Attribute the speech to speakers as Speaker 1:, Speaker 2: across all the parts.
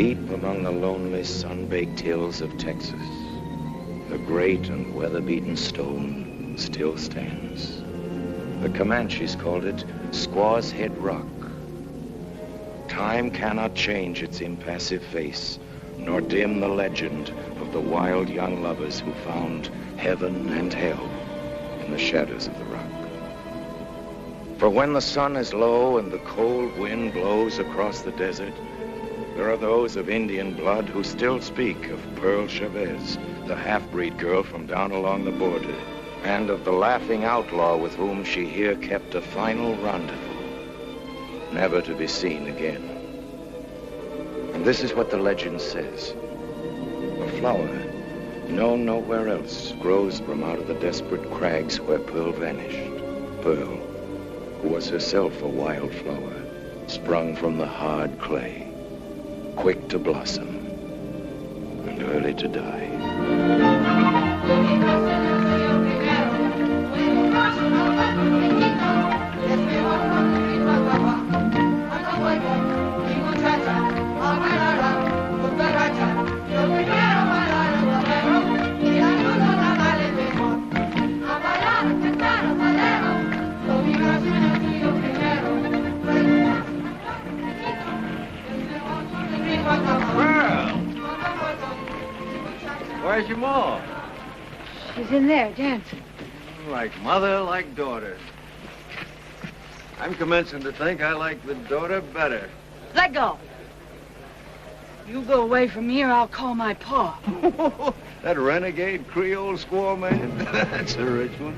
Speaker 1: Deep among the lonely, sun-baked hills of Texas, the great and weather-beaten stone still stands. The Comanches called it Squaw's Head Rock. Time cannot change its impassive face, nor dim the legend of the wild young lovers who found heaven and hell in the shadows of the rock. For when the sun is low and the cold wind blows across the desert, there are those of Indian blood who still speak of Pearl Chavez, the half-breed girl from down along the border, and of the laughing outlaw with whom she here kept a final rendezvous, never to be seen again. And this is what the legend says. A flower, known nowhere else, grows from out of the desperate crags where Pearl vanished. Pearl, who was herself a wild flower, sprung from the hard clay, quick to blossom and early to die.
Speaker 2: Where's your ma?
Speaker 3: She's in there, dancing.
Speaker 2: Like mother, like daughter. I'm commencing to think I like the daughter better.
Speaker 3: Let go. You go away from me or I'll call my pa.
Speaker 2: That renegade Creole squaw man, that's a rich one.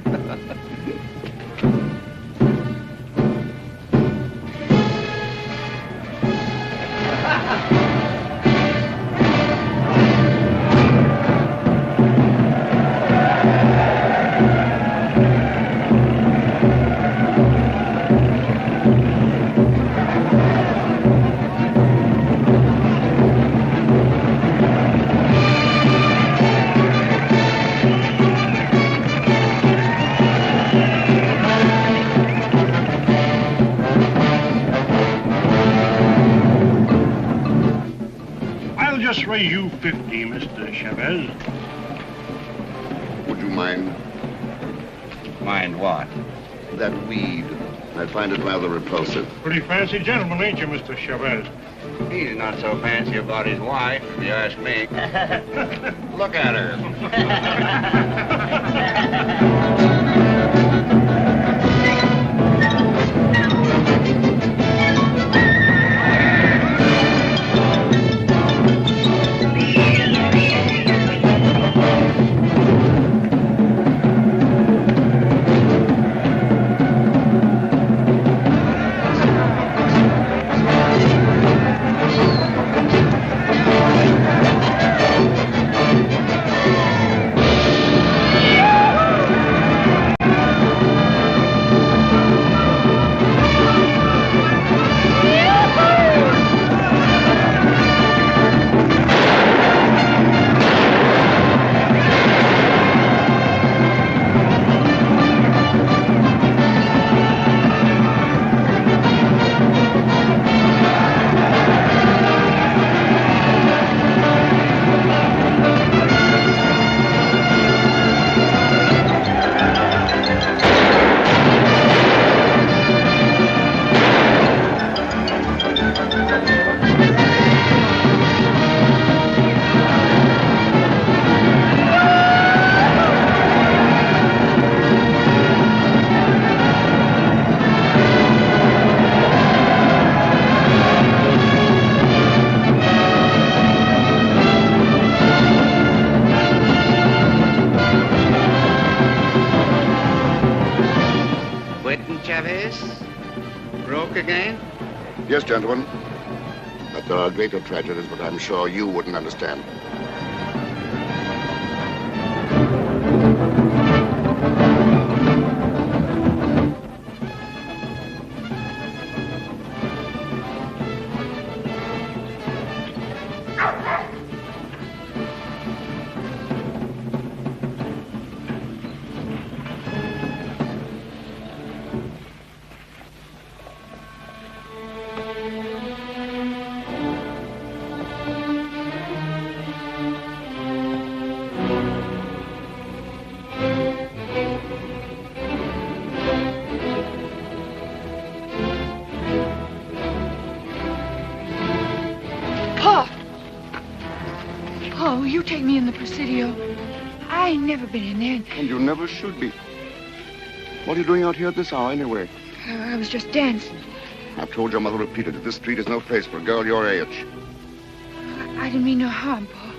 Speaker 4: Raise you 50, Mr. Chavez.
Speaker 5: Would you mind?
Speaker 2: Mind what?
Speaker 5: That weed. I find it rather repulsive.
Speaker 4: Pretty fancy gentleman, ain't you, Mr. Chavez?
Speaker 2: He's not so fancy about his wife, if you ask me. Look at her.
Speaker 5: Yes, gentlemen. But there are greater tragedies, but I'm sure you wouldn't understand.
Speaker 3: never been in there.
Speaker 5: And you never should be. What are you doing out here at this hour, anyway?
Speaker 3: I was just dancing.
Speaker 5: I've told your mother repeatedly that this street is no place for a girl your age.
Speaker 3: I didn't mean no harm, Pa.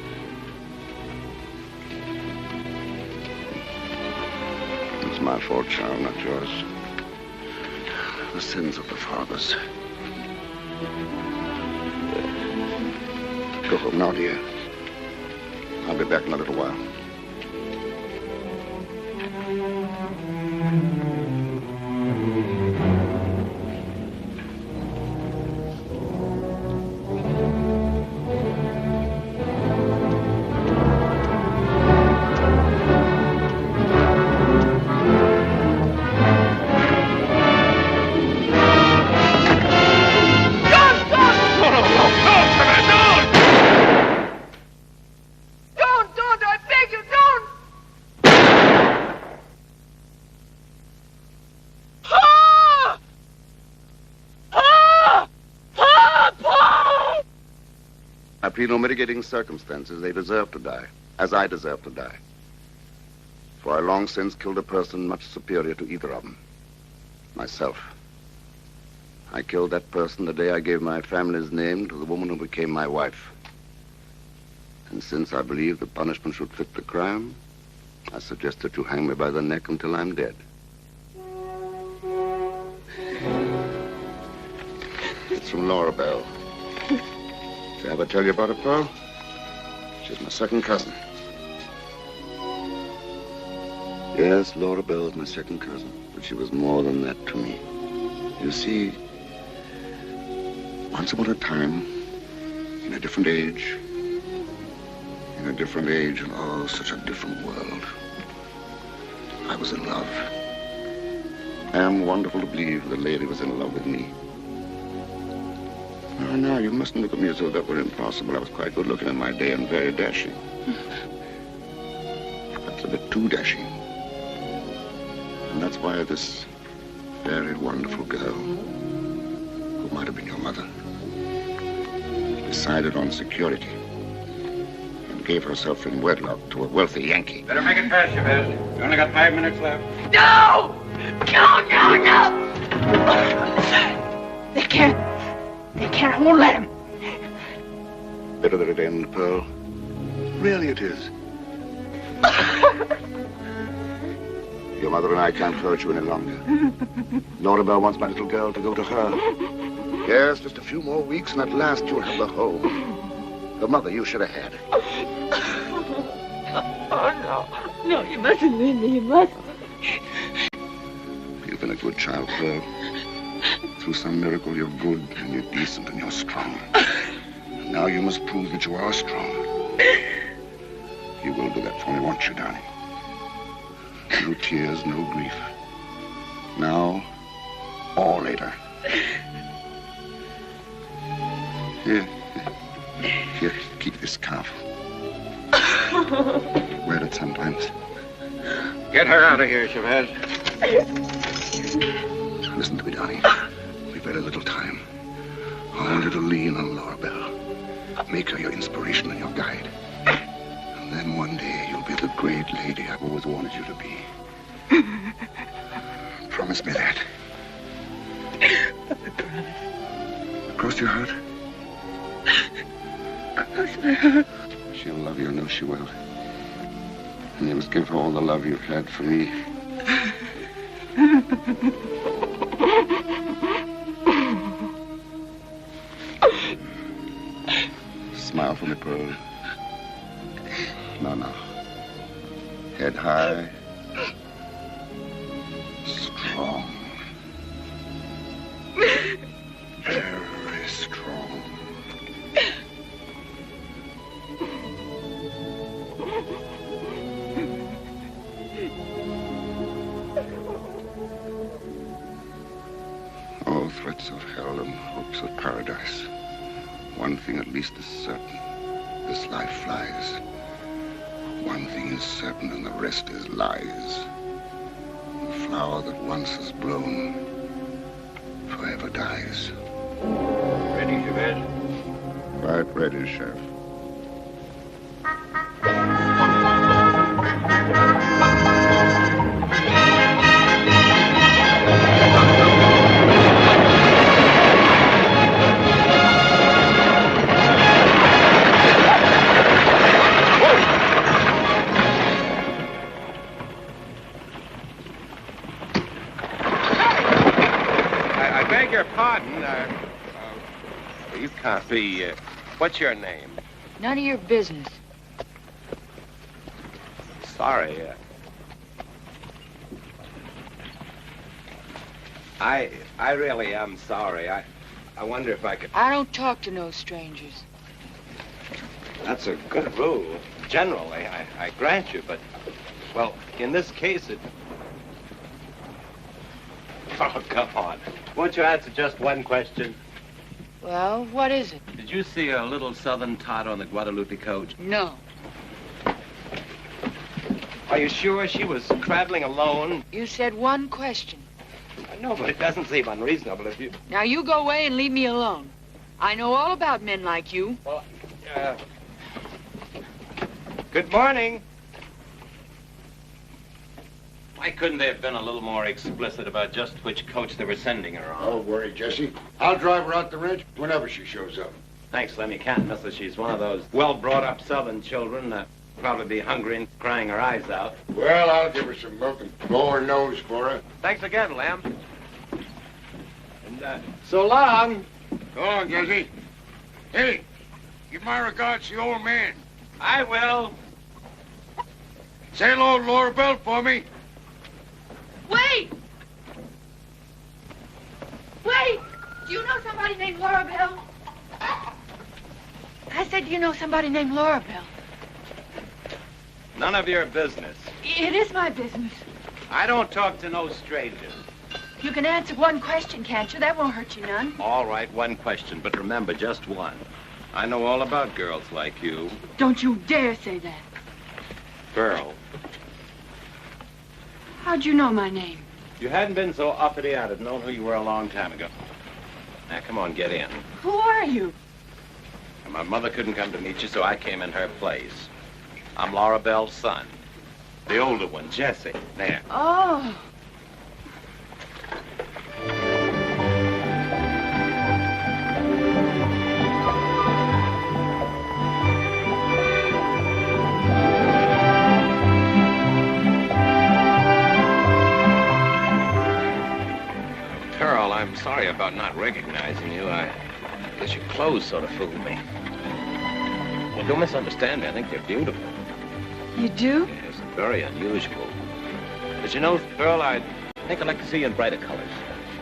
Speaker 5: It's my fault, child, not yours. The sins of the fathers. Go home now, dear. I'll be back in a little while. I plead no mitigating circumstances. They deserve to die, as I deserve to die. For I long since killed a person much superior to either of them. Myself. I killed that person the day I gave my family's name to the woman who became my wife. And since I believe the punishment should fit the crime, I suggest that you hang me by the neck until I'm dead. It's from Laura Bell. Did I ever tell you about her, Pearl? She's my second cousin. Yes, Laura Bell's my second cousin, but she was more than that to me. You see, once upon a time, in a different age, and oh, such a different world, I was in love. And wonderful to believe the lady was in love with me. No, you mustn't look at me as though that were impossible. I was quite good looking in my day and very dashing. Perhaps a bit too dashing. And that's why this very wonderful girl, who might have been your mother, decided on security and gave herself in wedlock to a wealthy Yankee.
Speaker 2: Better make it fast, Chavez. You only got 5 minutes left.
Speaker 3: No! No! They can't. I won't let him.
Speaker 5: Better that it end, Pearl. Really it is. Your mother and I can't hurt you any longer. Laura Bell wants my little girl to go to her. Yes, just a few more weeks, and at last you'll have the home. The mother you should have had.
Speaker 3: Oh, no. No, you mustn't leave me. You mustn't.
Speaker 5: You've been a good child, Pearl. Through some miracle, you're good, and you're decent, and you're strong. And now you must prove that you are strong. You will do that for me, won't you, darling? No tears, no grief. Now or later. Here, keep this scarf. Wear it sometimes.
Speaker 2: Get her out of here, Chavez.
Speaker 5: Listen to me, darling. We've very little time. I want you to lean on Laura Bell. Make her your inspiration and your guide. And then one day you'll be the great lady I've always wanted you to be. Promise me that.
Speaker 3: I promise.
Speaker 5: Cross your heart.
Speaker 3: Cross my heart.
Speaker 5: She'll love you, I know she will. And you must give her all the love you've had for me. Smile for me, Pearl. No. Head high. Strong. Very strong. All threats of hell and hopes of paradise. One thing at least is certain. This life flies. One thing is certain and the rest is lies. The flower that once has blown forever dies.
Speaker 2: Ready, Chavez?
Speaker 5: Quite ready, Sheriff.
Speaker 6: your pardon. You can't be. What's your name?
Speaker 3: None of your business.
Speaker 6: Sorry. I really am sorry. I wonder if I could.
Speaker 3: I don't talk to no strangers.
Speaker 6: That's a good rule. Generally, I grant you, but, well, in this case, it... Oh, come on. Won't you answer just one question?
Speaker 3: Well, what is it?
Speaker 6: Did you see a little southern tot on the Guadalupe coach?
Speaker 3: No.
Speaker 6: Are you sure she was traveling alone?
Speaker 3: You said one question.
Speaker 6: I know, but it doesn't seem unreasonable if you...
Speaker 3: Now you go away and leave me alone. I know all about men like you.
Speaker 6: Well, Good morning. Why couldn't they have been a little more explicit about just which coach they were sending her on?
Speaker 7: Don't worry, Jesse. I'll drive her out the ranch whenever she shows up.
Speaker 6: Thanks, Lem. You can't miss her. She's one of those well-brought-up southern children. Probably be hungry and crying her eyes out.
Speaker 7: Well, I'll give her some milk and blow her nose for her.
Speaker 6: Thanks again, Lem. And, so long.
Speaker 7: So long, Jesse. Hey, give my regards to the old man.
Speaker 6: I will.
Speaker 7: Say hello to Laura Bell for me.
Speaker 3: Wait! Wait! Do you know somebody named Laura Bell? I said, do you know somebody named Laura Bell?
Speaker 6: None of your business.
Speaker 3: It is my business.
Speaker 6: I don't talk to no strangers.
Speaker 3: You can answer one question, can't you? That won't hurt you none.
Speaker 6: All right, one question, but remember, just one. I know all about girls like you.
Speaker 3: Don't you dare say that.
Speaker 6: Girl.
Speaker 3: How'd you know my name?
Speaker 6: You hadn't been so uppity, I'd have known who you were a long time ago. Now, come on, get in.
Speaker 3: Who are you?
Speaker 6: My mother couldn't come to meet you, so I came in her place. I'm Laura Bell's son. The older one, Jesse. There.
Speaker 3: Oh.
Speaker 6: Pearl, I'm sorry about not recognizing you. I guess your clothes sort of fooled me. Well, don't misunderstand me. I think they're beautiful.
Speaker 3: You do?
Speaker 6: Yes, very unusual. But you know, Pearl, I think I'd like to see you in brighter colors.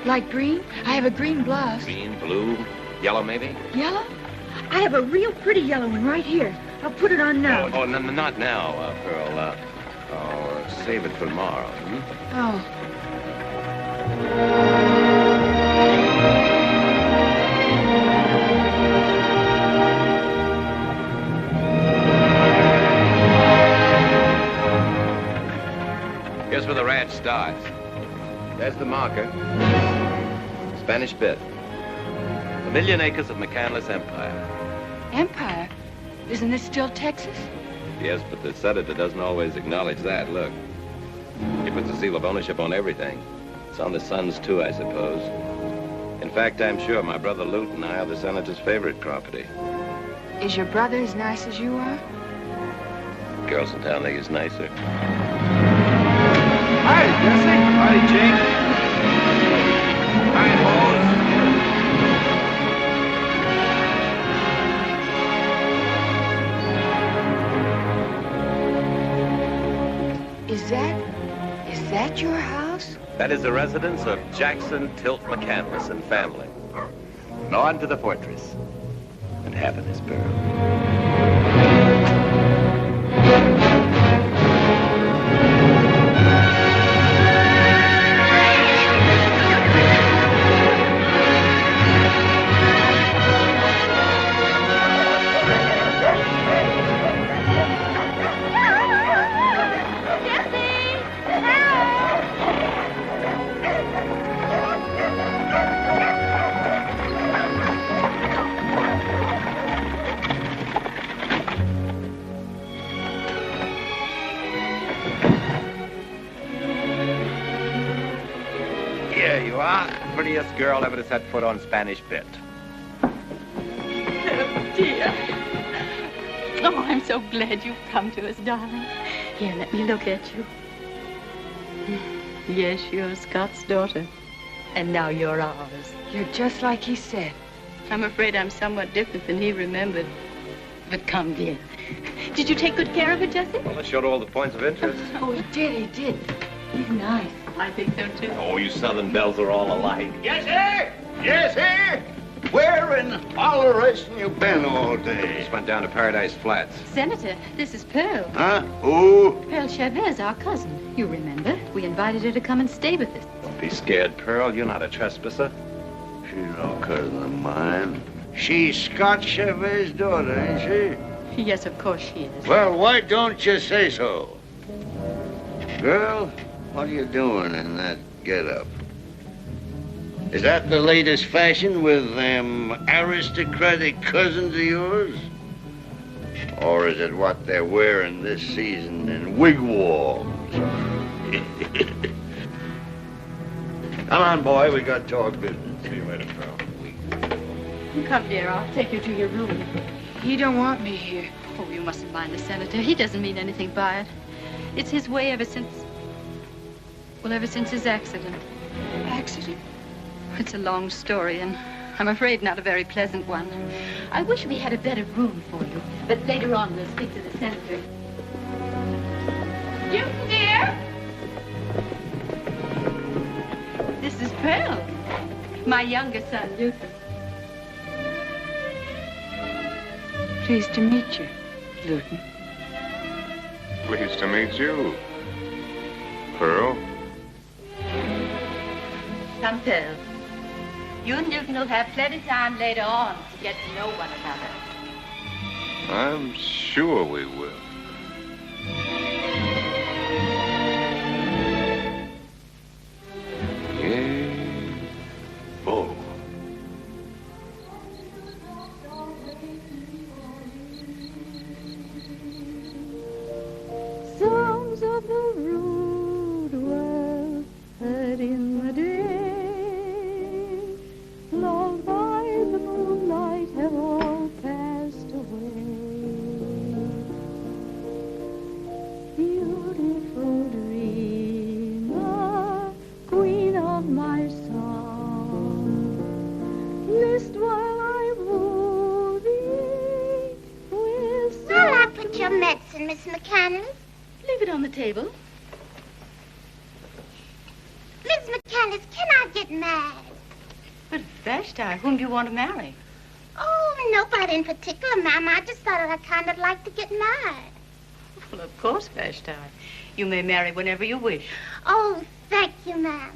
Speaker 3: Like green? I have a green blouse.
Speaker 6: Green, blue, yellow, maybe?
Speaker 3: Yellow? I have a real pretty yellow one right here. I'll put it on now.
Speaker 6: Oh, no, not now, Pearl. Save it for tomorrow. Hmm?
Speaker 3: Oh.
Speaker 6: Here's where the ranch starts. There's the marker. Spanish bit. 1,000,000 acres of McCandless Empire.
Speaker 3: Empire? Isn't this still Texas?
Speaker 6: Yes, but the senator doesn't always acknowledge that. Look. He puts a seal of ownership on everything. It's on the sons, too, I suppose. In fact, I'm sure my brother Lute and I are the senator's favorite property.
Speaker 3: Is your brother as nice as you are?
Speaker 6: Girls in town think he's nicer.
Speaker 2: Hi, Jesse. Howdy, Jake. Hi,
Speaker 3: Is that your house?
Speaker 6: That is the residence of Jackson Tilt McCandless and family. And on to the fortress. And happiness, Pearl. Here you are, prettiest girl ever to set foot on Spanish bit.
Speaker 8: Oh, dear. Oh, I'm so glad you've come to us, darling. Here, let me look at you. Yes, you're Scott's daughter. And now you're ours.
Speaker 3: You're just like he said.
Speaker 8: I'm afraid I'm somewhat different than he remembered. But come, dear. Did you take good care of her, Jessie?
Speaker 6: Well, it showed all the points of interest.
Speaker 3: Oh, he did. He's nice.
Speaker 8: I think so, too.
Speaker 6: Oh, you Southern belles are all alike.
Speaker 7: Yes, sir! Yes, sir! Where in holleration you been all day?
Speaker 6: Just went down to Paradise Flats.
Speaker 8: Senator, this is Pearl.
Speaker 7: Huh? Who?
Speaker 8: Pearl Chavez, our cousin. You remember? We invited her to come and stay with us.
Speaker 6: Don't be scared, Pearl. You're not a trespasser.
Speaker 7: She's no cousin of mine. She's Scott Chavez's daughter, ain't she?
Speaker 8: Yes, of course she is.
Speaker 7: Well, why don't you say so? Girl, what are you doing in that get-up? Is that the latest fashion with them aristocratic cousins of yours? Or is it what they're wearing this season in wigwams? Come on, boy, we got talk business.
Speaker 6: See you later, Pearl.
Speaker 8: Come, dear, I'll take you to your room.
Speaker 3: He don't want me here.
Speaker 8: Oh, you mustn't mind the Senator. He doesn't mean anything by it. It's his way ever since his accident.
Speaker 3: Accident?
Speaker 8: It's a long story, and I'm afraid not a very pleasant one. I wish we had a better room for you, but later on we'll speak to the Senator. You dear? This is Pearl, my younger son, Luther.
Speaker 3: Pleased to meet you, Luton.
Speaker 9: Pleased to meet you, Pearl.
Speaker 8: Come, Pearl. You and Newton will have plenty of time later on to get to know one another.
Speaker 9: I'm sure we will. Yeah. Oh.
Speaker 10: Songs of the rude world heard in the day, lulled by the moonlight, have all passed away. Beautiful dreamer, queen of my song, list while I woo thee with
Speaker 11: Where'll I put your medicine, Miss McCandless?
Speaker 8: Leave it on the table.
Speaker 11: Miss McCandless, can I get married?
Speaker 8: But Vashti, whom do you want to marry?
Speaker 11: Oh, nobody in particular, ma'am. I just thought I'd kind of like to get married.
Speaker 8: Well, of course, Vashti. You may marry whenever you wish.
Speaker 11: Oh, thank you, ma'am.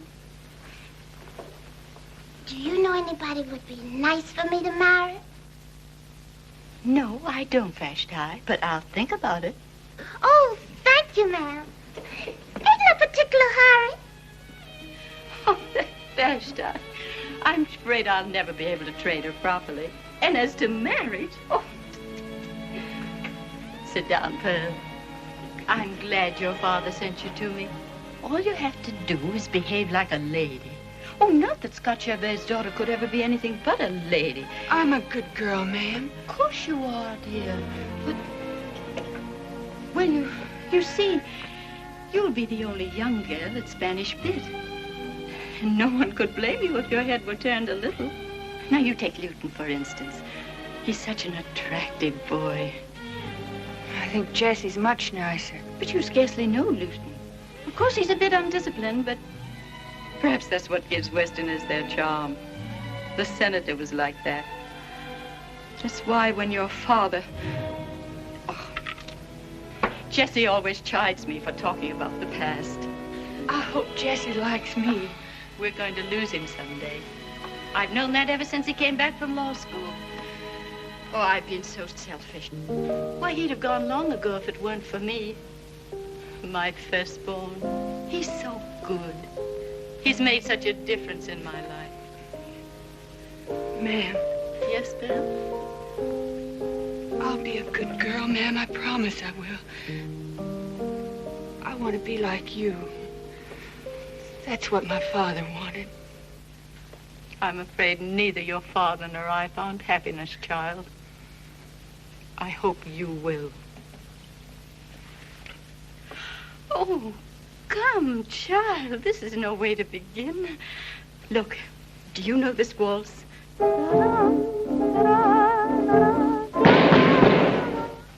Speaker 11: Do you know anybody would be nice for me to marry?
Speaker 8: No, I don't, Vashti, but I'll think about it.
Speaker 11: Oh, thank you, ma'am. Ain't no particular hurry.
Speaker 8: Oh, Vashti, I'm afraid I'll never be able to train her properly. And as to marriage, oh. Sit down, Pearl. I'm glad your father sent you to me. All you have to do is behave like a lady. Oh, not that Scott Chavez's daughter could ever be anything but a lady.
Speaker 3: I'm a good girl, ma'am.
Speaker 8: Of course you are, dear. But, well, you see, you'll be the only young girl at Spanish Bit. And no one could blame you if your head were turned a little. Now, you take Luton, for instance. He's such an attractive boy.
Speaker 3: I think Jessie's much nicer.
Speaker 8: But you scarcely know Luton. Of course, he's a bit undisciplined, but perhaps that's what gives Westerners their charm. The Senator was like that. That's why when your father... Oh, Jessie always chides me for talking about the past.
Speaker 3: I hope Jessie likes me.
Speaker 8: We're going to lose him someday. I've known that ever since he came back from law school. Oh, I've been so selfish. Why, he'd have gone long ago if it weren't for me. My firstborn. He's so good. He's made such a difference in my life.
Speaker 3: Ma'am.
Speaker 8: Yes, Bill?
Speaker 3: I'll be a good girl, ma'am. I promise I will. I want to be like you. That's what my father wanted.
Speaker 8: I'm afraid neither your father nor I found happiness, child. I hope you will. Oh, come, child. This is no way to begin. Look, do you know this waltz?
Speaker 7: Will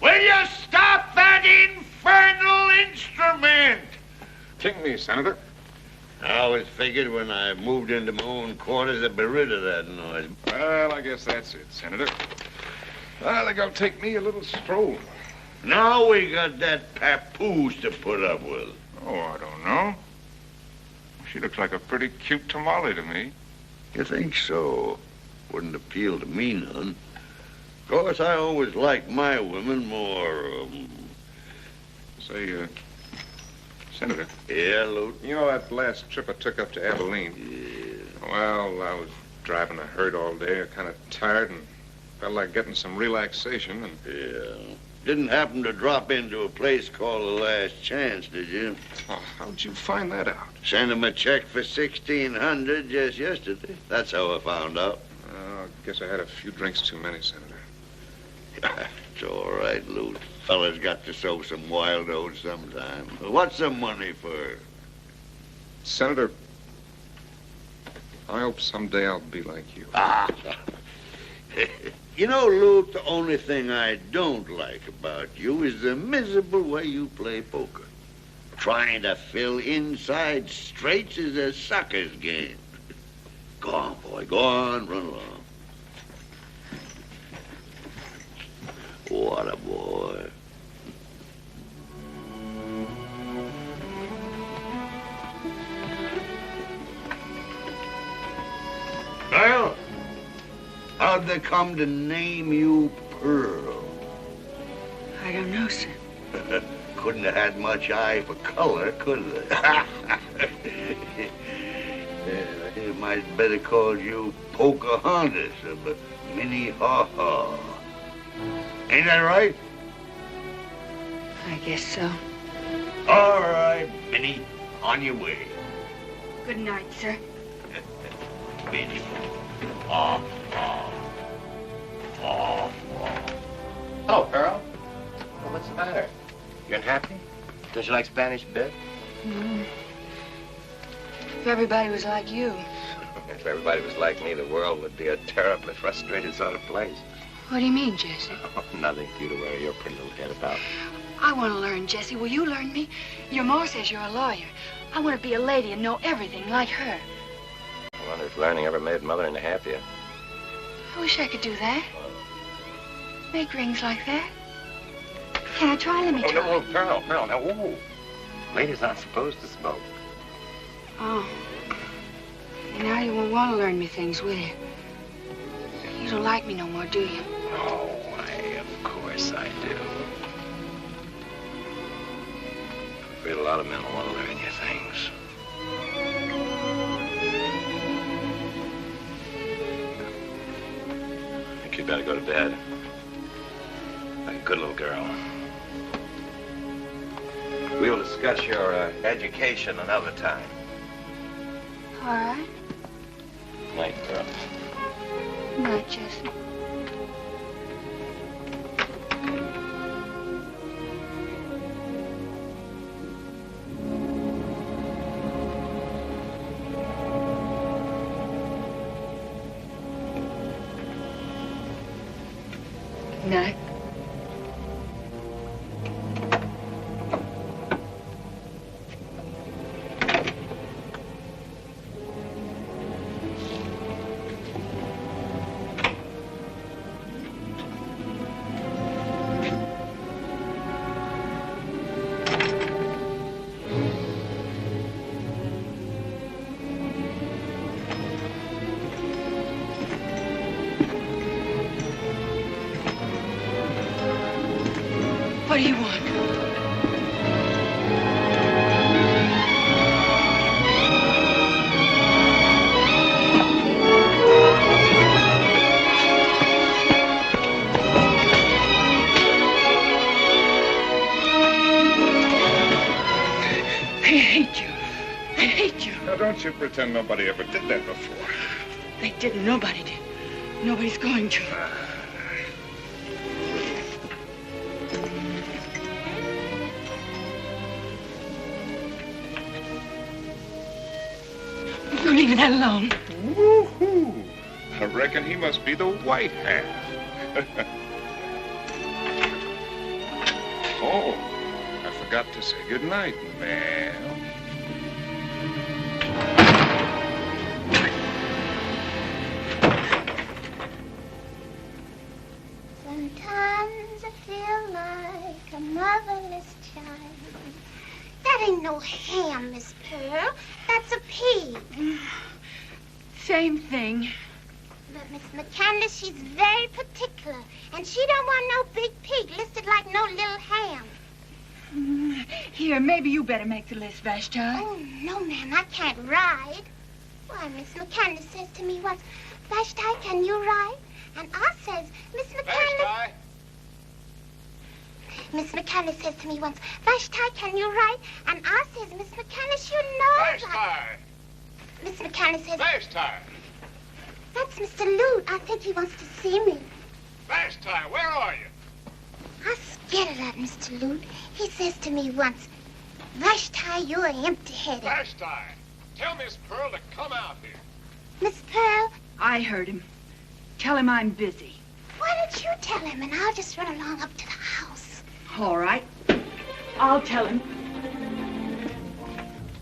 Speaker 7: you stop that infernal instrument?
Speaker 9: King me, Senator.
Speaker 7: I always figured when I moved into my own quarters I'd be rid of that noise.
Speaker 9: Well, I guess that's it, Senator. I think I'll take me a little stroll.
Speaker 7: Now we got that papoose to put up with.
Speaker 9: Oh, I don't know. She looks like a pretty cute tamale to me.
Speaker 7: You think so? Wouldn't appeal to me none. Of course, I always liked my women more,
Speaker 9: Say, Senator.
Speaker 7: Yeah, Lute?
Speaker 9: You know that last trip I took up to Abilene?
Speaker 7: Yeah.
Speaker 9: Well, I was driving a herd all day, kind of tired, and felt like getting some relaxation, and...
Speaker 7: Yeah. Didn't happen to drop into a place called The Last Chance, did you?
Speaker 9: Oh, how'd you find that out?
Speaker 7: Sent him a check for $1,600 just yesterday. That's how I found out.
Speaker 9: I guess I had a few drinks too many, Senator.
Speaker 7: It's all right, Lute. Fella's got to sow some wild oats sometime. What's the money for?
Speaker 9: Senator, I hope someday I'll be like you.
Speaker 7: Ah. You know, Luke, the only thing I don't like about you is the miserable way you play poker. Trying to fill inside straights is a sucker's game. Go on, boy. Go on. Run along. What a boy. Well, how'd they come to name you Pearl?
Speaker 3: I don't know, sir.
Speaker 7: Couldn't have had much eye for color, could they? They might better call you Pocahontas or Minnie Haw-Haw. Ain't that right?
Speaker 3: I guess so.
Speaker 7: All right, Minnie, on your way.
Speaker 3: Good night, sir.
Speaker 7: Minnie. Haw, haw. Haw, haw.
Speaker 6: Hello, Pearl. Well, what's the matter? You unhappy? Don't you like Spanish bit?
Speaker 3: Mm. If everybody was like you.
Speaker 6: If everybody was like me, the world would be a terribly frustrated sort of place.
Speaker 3: What do you mean, Jesse?
Speaker 6: Oh, nothing for you to worry your pretty little head about.
Speaker 3: I want to learn, Jesse. Will you learn me? Your ma says you're a lawyer. I want to be a lady and know everything like her.
Speaker 6: I wonder if learning ever made Mother any happier.
Speaker 3: I wish I could do that. Make rings like that. Can I try? Let me try.
Speaker 6: Oh, no, Pearl, now, whoa. Ladies aren't supposed to smoke.
Speaker 3: Oh. Now you won't want to learn me things, will you? You don't like me no more, do you?
Speaker 6: Oh, of course I do. I'm afraid a lot of men will want to learn you things. I think you'd better go to bed. Like a good little girl. We'll discuss your education another time.
Speaker 3: All right.
Speaker 6: Night, Pearl.
Speaker 3: Good night, Jesse. Good night. What do you want? I hate you. I hate you.
Speaker 9: Now, don't you pretend nobody ever did that before.
Speaker 3: They didn't. Nobody did. Nobody's going to. You leave that alone.
Speaker 9: Woo-hoo. I reckon he must be the white half. Oh, I forgot to say goodnight, ma'am.
Speaker 11: Sometimes I feel like a motherless child. That ain't no ham, Miss Pearl. That's a pig.
Speaker 3: Same thing.
Speaker 11: But Miss McCandless, she's very particular, and she don't want no big pig listed like no little ham.
Speaker 3: Here, maybe you better make the list, Vashti.
Speaker 11: Oh, no, ma'am, I can't ride. Why, Miss McCandless says to me once, Vashti, can you ride? And I says, Miss McCandless...
Speaker 9: Vashti!
Speaker 11: Miss McCandless says to me once, Vashti, can you ride? And I says, Miss McCandless, you know...
Speaker 9: Vashti!
Speaker 11: Miss McCandless says...
Speaker 9: Vashti!
Speaker 11: That's Mr. Lute. I think he wants to see me.
Speaker 9: Vashti, where are you?
Speaker 11: I'm scared of that, Mr. Lute. He says to me once, Vashti, you're empty-headed.
Speaker 9: Vashti, tell Miss Pearl to come out here.
Speaker 11: Miss Pearl?
Speaker 3: I heard him. Tell him I'm busy.
Speaker 11: Why don't you tell him, and I'll just run along up to the house.
Speaker 3: All right. I'll tell him.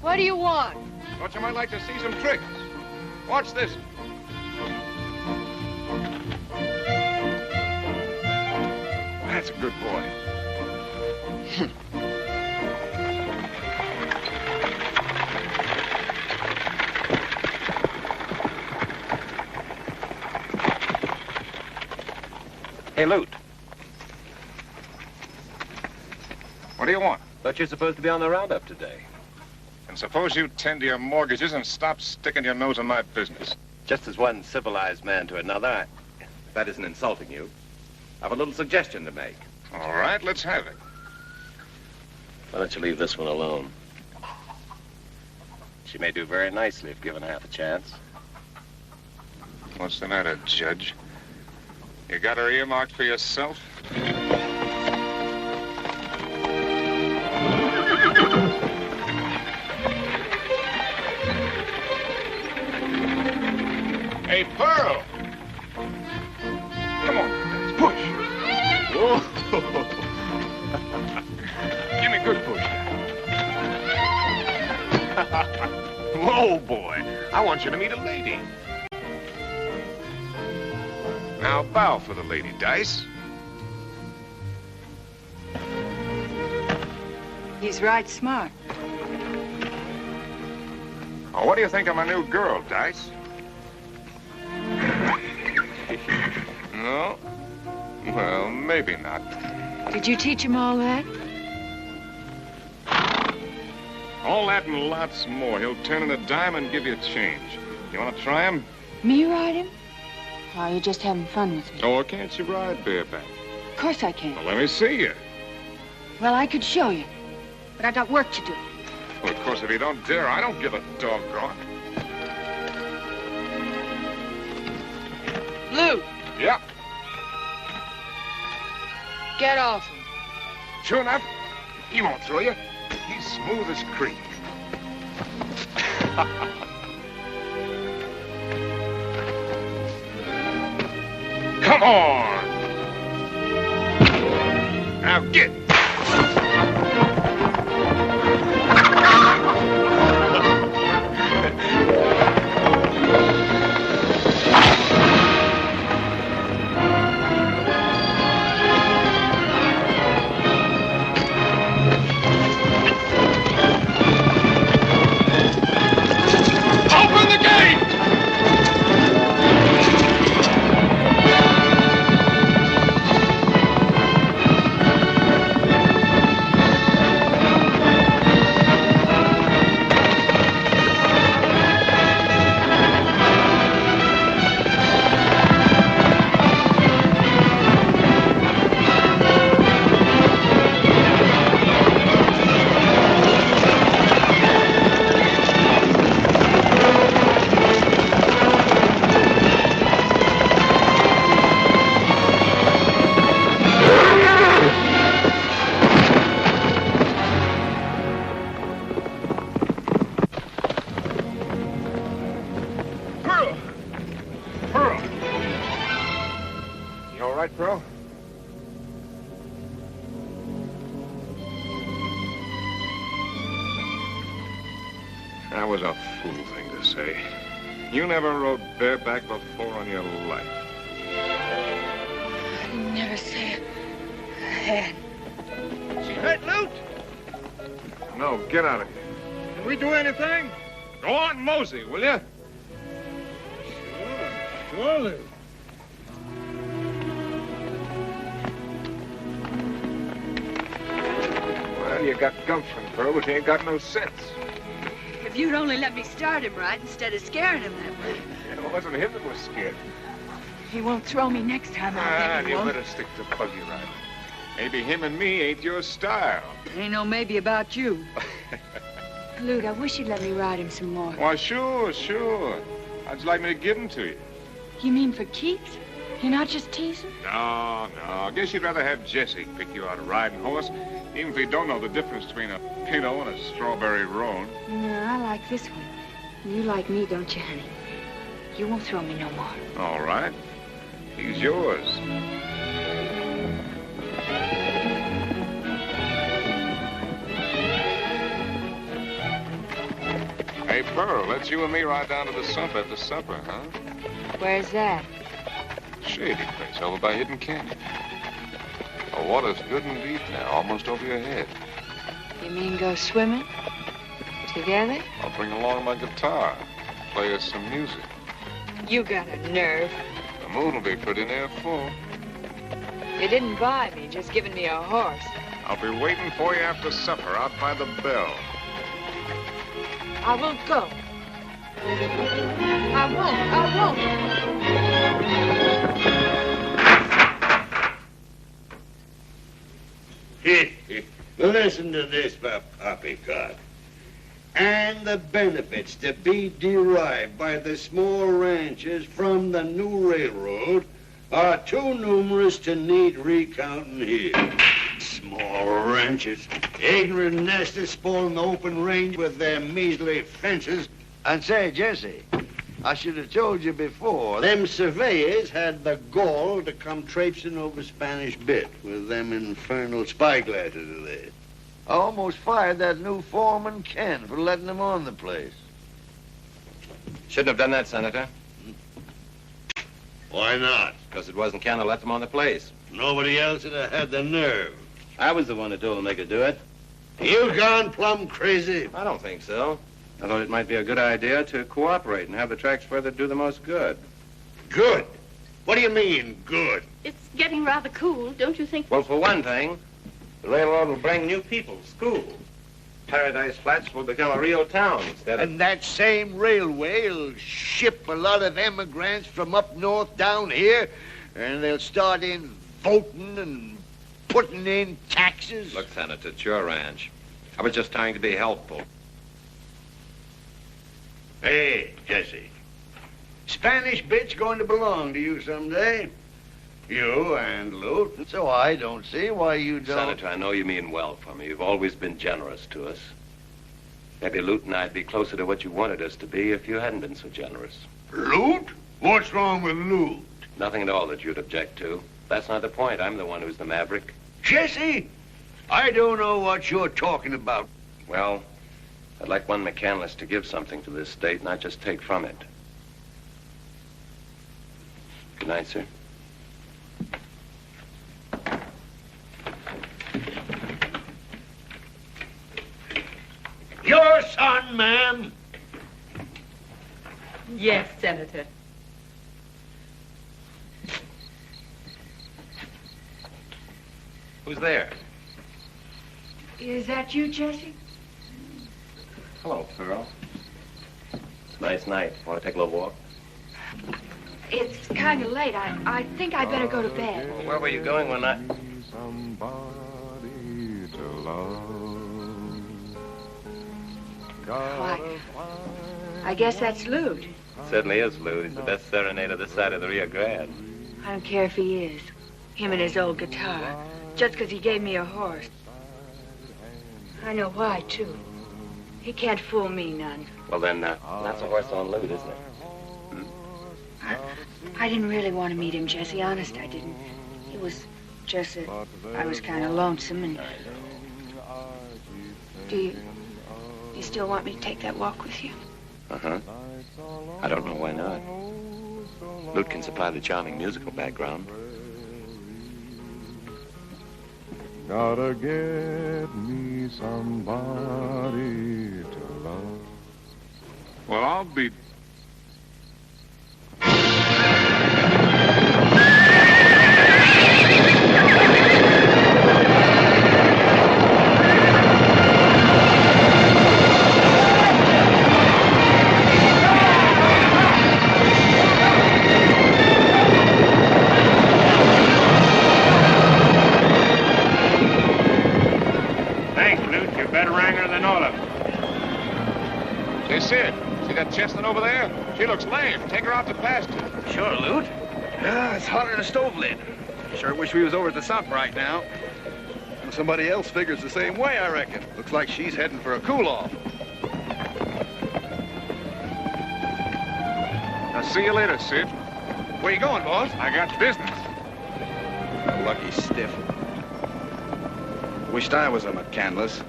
Speaker 3: What do you want?
Speaker 9: Thought you might like to see some tricks. Watch this. That's a good boy.
Speaker 6: Hey, Lute.
Speaker 9: What do you want?
Speaker 6: Thought you're supposed to be on the roundup today.
Speaker 9: And suppose you tend to your mortgages and stop sticking your nose in my business.
Speaker 6: Just as one civilized man to another, if that isn't insulting you, I have a little suggestion to make.
Speaker 9: All right, let's have it.
Speaker 6: Why don't you leave this one alone? She may do very nicely if given half a chance.
Speaker 9: What's the matter, Judge? You got her earmarked for yourself? Hey, Pearl! Come on, guys, push! Whoa. Give me a good push. Whoa, boy. I want you to meet a lady. Now bow for the lady, Dice.
Speaker 3: He's right smart.
Speaker 9: Oh, what do you think of my new girl, Dice? No? Well, maybe not.
Speaker 3: Did you teach him all that?
Speaker 9: All that and lots more. He'll turn in a dime and give you a change. You want to try him?
Speaker 3: Me ride him? Oh, you're just having fun with me.
Speaker 9: Or can't you ride bareback?
Speaker 3: Of course I can.
Speaker 9: Well, let me see you.
Speaker 3: Well, I could show you. But I got work to do.
Speaker 9: Well, of course, if you don't dare, I don't give a doggone.
Speaker 3: Lou,
Speaker 9: Yeah,
Speaker 3: get off him.
Speaker 9: sure enough. He won't throw you. He's smooth as cream. Come on! Now get! Open the gate! right, Pearl? That was a fool thing to say. You never rode bareback before in your life.
Speaker 3: I never said I had.
Speaker 9: She hurt, Lute? No, get out of here. Can we do anything? Go on, mosey, will you? Sure, Lute. Well, you got gumption, Pearl, but you ain't got no sense.
Speaker 8: If you'd only let me start him right instead of scaring him that way.
Speaker 9: It wasn't him that was scared.
Speaker 8: He won't throw me next time, I bet he
Speaker 9: You
Speaker 8: won't.
Speaker 9: better stick to buggy riding. Maybe him and me ain't your style.
Speaker 8: Ain't no maybe about you.
Speaker 3: Lute, I wish you'd let me ride him some more.
Speaker 9: Why, sure. How'd you like me to give him to you?
Speaker 3: You mean for keeps? You're not just teasing?
Speaker 9: No. I guess you'd rather have Jesse pick you out a riding horse, even if you don't know the difference between a Pinto and a strawberry roan.
Speaker 3: No, I like this one. You like me, don't you, honey? You won't throw me no more.
Speaker 9: All right. He's yours. Hey, Pearl, let's you and me ride down to the sump after supper, huh?
Speaker 3: Where's that?
Speaker 9: Shady place over by Hidden Canyon. The water's good and deep now, almost over your head.
Speaker 3: You mean go swimming? Together?
Speaker 9: I'll bring along my guitar, play us some music.
Speaker 3: You got a nerve.
Speaker 9: The moon will be pretty near full.
Speaker 3: You didn't buy me, just giving me a horse.
Speaker 9: I'll be waiting for you after supper out by the bell.
Speaker 3: I won't go. I won't.
Speaker 7: Listen to this for poppycock. And the benefits to be derived by the small ranchers from the new railroad are too numerous to need recounting here. Small ranchers, ignorant nesters spoiling the open range with their measly fences. And say, Jesse, I should have told you before, them surveyors had the gall to come traipsing over Spanish Bit with them infernal spyglasses of theirs. I almost fired that new foreman, Ken, for letting them on the place.
Speaker 6: Shouldn't have done that, Senator.
Speaker 7: Why not?
Speaker 6: Because it wasn't Ken who let them on the place.
Speaker 7: Nobody else would have had the nerve.
Speaker 6: I was the one who told them they could do it.
Speaker 7: You gone plumb crazy?
Speaker 6: I don't think so. I thought it might be a good idea to cooperate and have the tracks further do the most good.
Speaker 7: Good? What do you mean, good?
Speaker 8: It's getting rather cool, don't you think?
Speaker 6: Well, for one thing, the railroad will bring new people, schools. Paradise Flats will become a real town instead of...
Speaker 7: And that same railway will ship a lot of emigrants from up north down here, and they'll start in voting and putting in taxes.
Speaker 6: Look, Senator, it's your ranch. I was just trying to be helpful.
Speaker 7: Hey, Jesse. Spanish Bit's going to belong to you someday. You and Lute. So I don't see why you don't...
Speaker 6: Senator, I know you mean well for me. You've always been generous to us. Maybe Lute and I'd be closer to what you wanted us to be if you hadn't been so generous.
Speaker 7: Lute? What's wrong with Lute?
Speaker 6: Nothing at all that you'd object to. That's not the point. I'm the one who's the maverick.
Speaker 7: Jesse, I don't know what you're talking about.
Speaker 6: Well, I'd like one McCandless to give something to this state, not just take from it. Good night, sir.
Speaker 7: Your son, ma'am?
Speaker 8: Yes, Senator.
Speaker 6: Who's there?
Speaker 3: Is that you, Jesse?
Speaker 6: Hello, Pearl. It's a nice night. Want to take a little walk?
Speaker 3: It's kind of late. I think I better go to bed.
Speaker 6: Well, where were you going when I...
Speaker 9: Somebody to love.
Speaker 3: Why, I guess that's Lute.
Speaker 6: Certainly is, Lou. He's the best serenader this side of the Rio Grande.
Speaker 3: I don't care if he is. Him and his old guitar. Just because he gave me a horse. I know why, too. He can't fool me none.
Speaker 6: Well, then, that's a horse on Lute, isn't it?
Speaker 3: I didn't really want to meet him, Jesse. Honest, I didn't. It was just that I was kind of lonesome, and do you still want me to take that walk with you?
Speaker 6: Uh-huh. I don't know why not. Lute can supply the charming musical background.
Speaker 12: Gotta get me somebody to love.
Speaker 9: Well, I'll be... Hey, Sid, see that chestnut over there? She looks lame. Take her out to pasture.
Speaker 2: Sure, Lute. Yeah, it's hotter than a stove lid. Sure wish we was over at the sump right now.
Speaker 13: Well, somebody else figures the same way, I reckon. Looks like she's heading for a cool-off.
Speaker 9: I'll see you later, Sid.
Speaker 2: Where you going, boss?
Speaker 9: I got business.
Speaker 2: Lucky stiff. Wished I was a McCandless.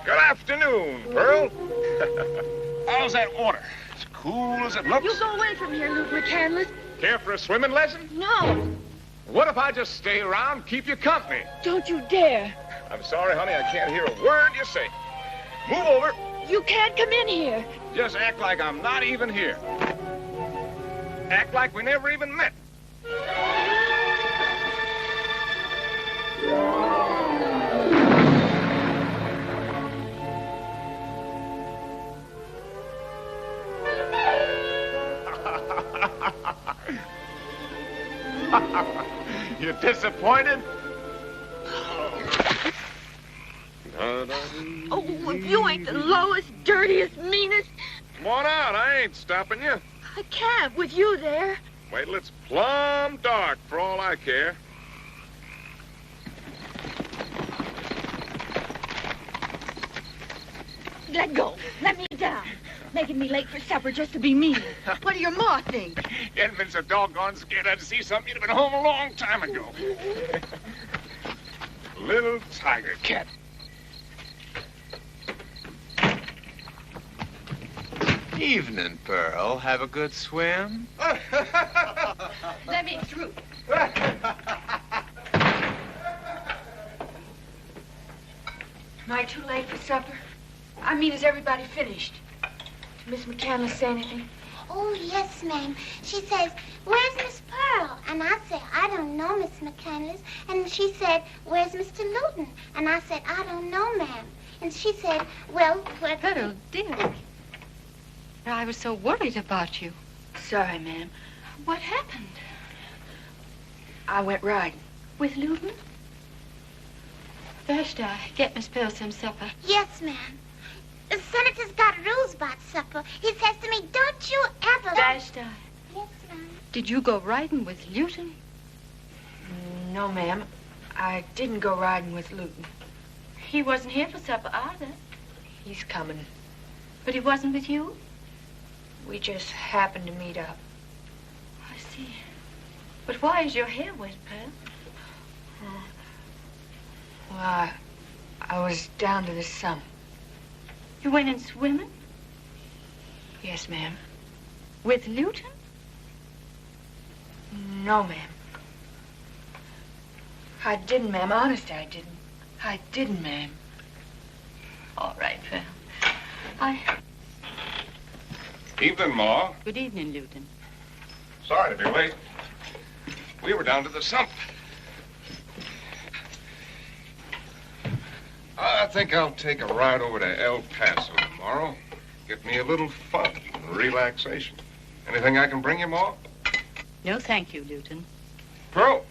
Speaker 9: Good afternoon, Pearl. How's that water? As cool as it looks?
Speaker 3: You go away from here, Luke McCandless.
Speaker 9: Care for a swimming lesson?
Speaker 3: No.
Speaker 9: What if I just stay around, keep you company?
Speaker 3: Don't you dare.
Speaker 9: I'm sorry, honey, I can't hear a word you say. Move over.
Speaker 3: You can't come in here.
Speaker 9: Just act like I'm not even here. Act like we never even met. You disappointed?
Speaker 3: Oh, you ain't the lowest, dirtiest, meanest.
Speaker 9: Come on out, I ain't stopping you.
Speaker 3: I can't with you there.
Speaker 9: Wait till it's plumb dark for all I care.
Speaker 3: Let go. Let me down. Making me late for supper just to be mean. What do your ma think?
Speaker 9: You hadn't been so doggone scared I'd see something, you'd have been home a long time ago. Little tiger cat.
Speaker 14: Evening, Pearl. Have a good swim?
Speaker 3: Let me through. Am I too late for supper? I mean, is everybody finished? Did Miss McCandless say anything?
Speaker 11: Oh, yes, ma'am. She says, where's Miss Pearl? And I said, I don't know, Miss McCandless. And she said, where's Mr. Luton? And I said, I don't know, ma'am. And she said, well, where...
Speaker 8: Pearl, dear. I was so worried about you.
Speaker 3: Sorry, ma'am.
Speaker 8: What happened?
Speaker 3: I went riding.
Speaker 8: With Luton? Vashti, get Miss Pearl some supper.
Speaker 11: Yes, ma'am. The senator's got rules about supper. He says to me, don't you ever...
Speaker 8: Vashti.
Speaker 11: Yes, ma'am.
Speaker 8: Did you go riding with Luton?
Speaker 3: No, ma'am. I didn't go riding with Luton.
Speaker 8: He wasn't here for supper either.
Speaker 3: He's coming.
Speaker 8: But he wasn't with you?
Speaker 3: We just happened to meet up.
Speaker 8: I see. But why is your hair wet, Pearl?
Speaker 3: Well, I was down to the sump.
Speaker 8: You went in swimming?
Speaker 3: Yes, ma'am.
Speaker 8: With Luton?
Speaker 3: No, ma'am. I didn't, ma'am. Honest, I didn't. I didn't, ma'am.
Speaker 8: All right, Pearl.
Speaker 9: Evening, Ma.
Speaker 8: Good evening, Luton.
Speaker 9: Sorry to be late. We were down to the sump. I think I'll take a ride over to El Paso tomorrow. Get me a little fun and relaxation. Anything I can bring you, Ma?
Speaker 8: No, thank you, Luton.
Speaker 9: Pearl,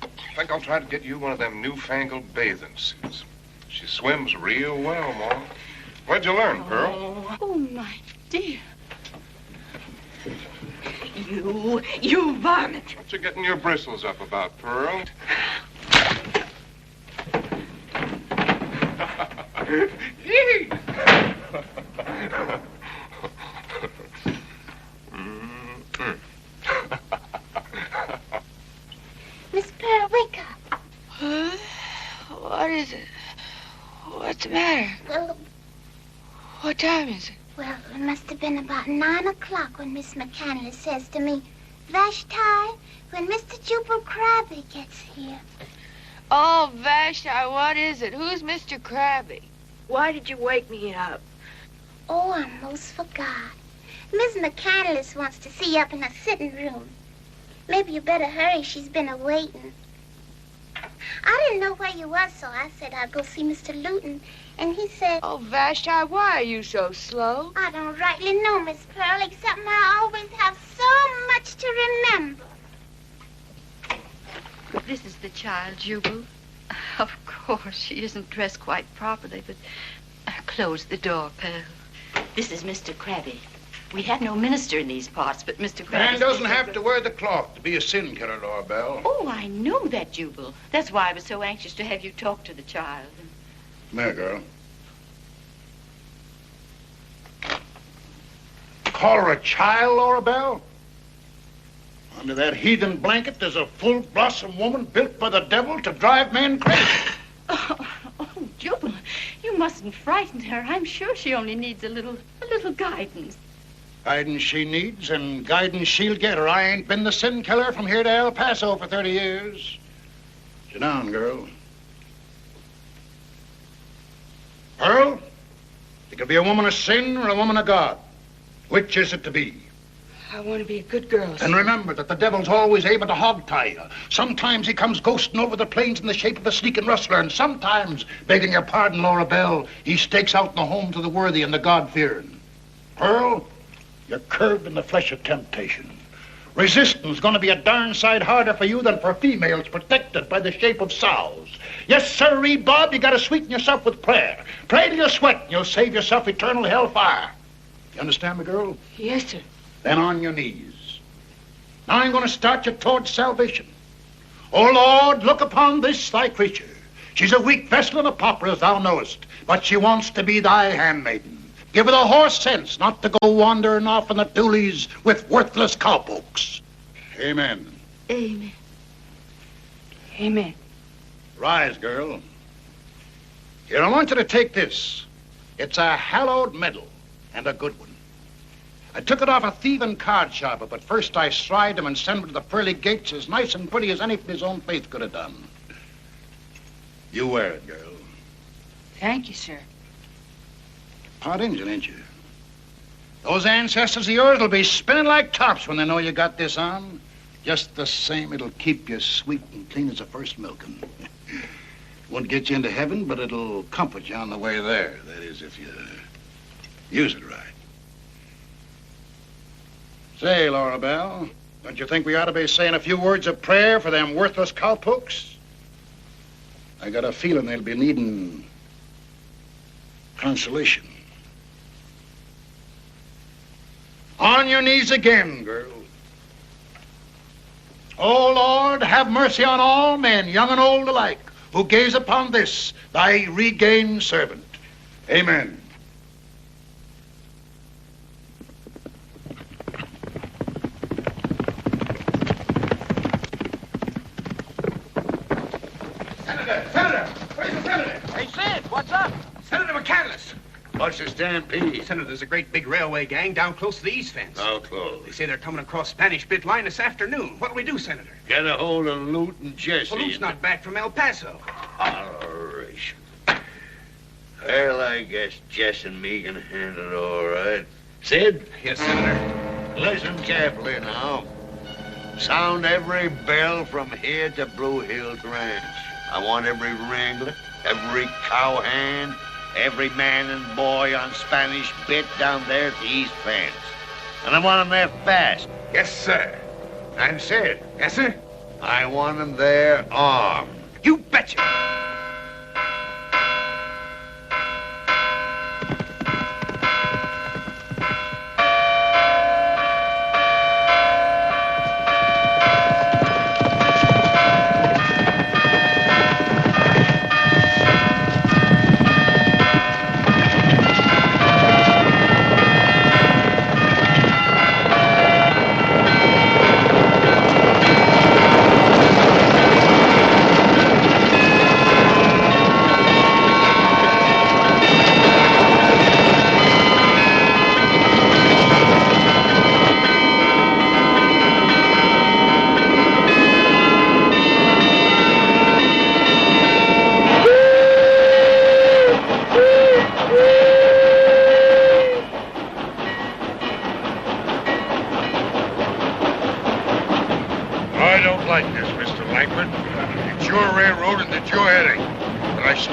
Speaker 9: I think I'll try to get you one of them newfangled bathing suits. She swims real well, Ma. Where'd you learn, Pearl?
Speaker 8: Oh, my dear.
Speaker 3: You varmint.
Speaker 9: What you getting your bristles up about, Pearl?
Speaker 11: Miss Pearl, wake up.
Speaker 3: Huh? What is it? What's the matter?
Speaker 11: Well,
Speaker 3: What time is it?
Speaker 11: well, it must have been about 9 o'clock when Miss McCandless says to me, Vashti, when Mr. Jubal Crabby gets here.
Speaker 3: Oh, Vashti, what is it? Who's Mr. Krabby? Why did you wake me up?
Speaker 11: Oh, I most forgot. Miss McCandless wants to see you up in her sitting room. Maybe you better hurry. She's been a-waiting. I didn't know where you was, so I said I'd go see Mr. Luton. And he said...
Speaker 3: Oh, Vashti, why are you so slow?
Speaker 11: I don't rightly know, Miss Pearl, except I always have so much to remember.
Speaker 8: This is the child, Jubal. Of course, she isn't dressed quite properly, but close the door, Pearl. This is Mr. Krabby. We have no minister in these parts, but Mr. Krabby...
Speaker 13: Man doesn't have to wear the cloth to be a sin killer, Laura Bell.
Speaker 8: Oh, I know that, Jubal. That's why I was so anxious to have you talk to the child.
Speaker 13: Come here, girl. Call her a child, Laura Bell? Under that heathen blanket, there's a full-blossom woman built by the devil to drive men crazy.
Speaker 8: Oh, Jubal, you mustn't frighten her. I'm sure she only needs a little guidance.
Speaker 13: Guidance she needs and guidance she'll get her. I ain't been the sin killer from here to El Paso for 30 years. Sit down, girl. Pearl, you could be a woman of sin or a woman of God. Which is it to be?
Speaker 3: I want to be a good girl.
Speaker 13: And remember that the devil's always able to hog-tie you. Sometimes he comes ghosting over the plains in the shape of a sneaking rustler, and sometimes, begging your pardon, Laura Bell, he stakes out in the homes of the worthy and the God-fearing. Pearl, you're curved in the flesh of temptation. Resistance going to be a darn sight harder for you than for females protected by the shape of sows. Yes, sirree, Bob, you got to sweeten yourself with prayer. Pray till you sweat, and you'll save yourself eternal hellfire. You understand me, girl?
Speaker 3: Yes, sir.
Speaker 13: Then on your knees. Now I'm going to start you towards salvation. Oh, Lord, look upon this thy creature. She's a weak vessel and a pauper, as thou knowest, but she wants to be thy handmaiden. Give her the horse sense not to go wandering off in the doolies with worthless cowpokes. Amen.
Speaker 3: Amen. Amen.
Speaker 13: Rise, girl. Here, I want you to take this. It's a hallowed medal, and a good one. I took it off a thieving card sharper, but first I stride him and send him to the pearly gates as nice and pretty as any from his own faith could have done. You wear it, girl.
Speaker 3: Thank you, sir.
Speaker 13: Hot Injun, ain't you? Those ancestors of yours will be spinning like tops when they know you got this on. Just the same, it'll keep you sweet and clean as the first milking. Won't get you into heaven, but it'll comfort you on the way there. That is, if you use it right. Say, Laura Bell, don't you think we ought to be saying a few words of prayer for them worthless cowpokes? I got a feeling they'll be needing consolation. On your knees again, girl. Oh, Lord, have mercy on all men, young and old alike, who gaze upon this, thy regained servant. Amen.
Speaker 15: Senator! Where's the senator?
Speaker 16: Hey, Sid, what's up?
Speaker 15: Senator McCandless!
Speaker 13: What's the stampede?
Speaker 15: Senator, there's a great big railway gang down close to the east fence.
Speaker 13: How close?
Speaker 15: They say they're coming across Spanish Bit Line this afternoon. What'll we do, Senator?
Speaker 7: Get a hold of Lute and Jesse.
Speaker 15: Well, Lute's not back from El Paso.
Speaker 7: Holleration. Well, I guess Jess and me can handle it all right. Sid?
Speaker 15: Yes, Senator.
Speaker 7: Listen carefully now. Sound every bell from here to Blue Hills Ranch. I want every wrangler, every cowhand, every man and boy on Spanish Bit down there at the east fence. And I want them there fast.
Speaker 15: Yes, sir.
Speaker 7: And Sid.
Speaker 15: Yes, sir?
Speaker 7: I want them there armed.
Speaker 15: You betcha.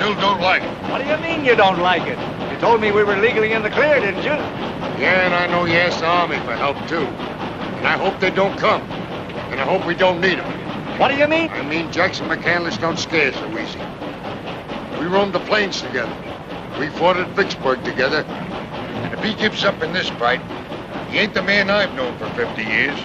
Speaker 16: still don't like it.
Speaker 2: What do you mean you don't like it? You told me we were legally in the clear, didn't you?
Speaker 16: Yeah, and I know you asked the Army for help, too. And I hope they don't come. And I hope we don't need them.
Speaker 2: What do you mean?
Speaker 16: I mean Jackson McCandless don't scare so easy. We roamed the plains together. We fought at Vicksburg together. And if he gives up in this fight, he ain't the man I've known for 50 years.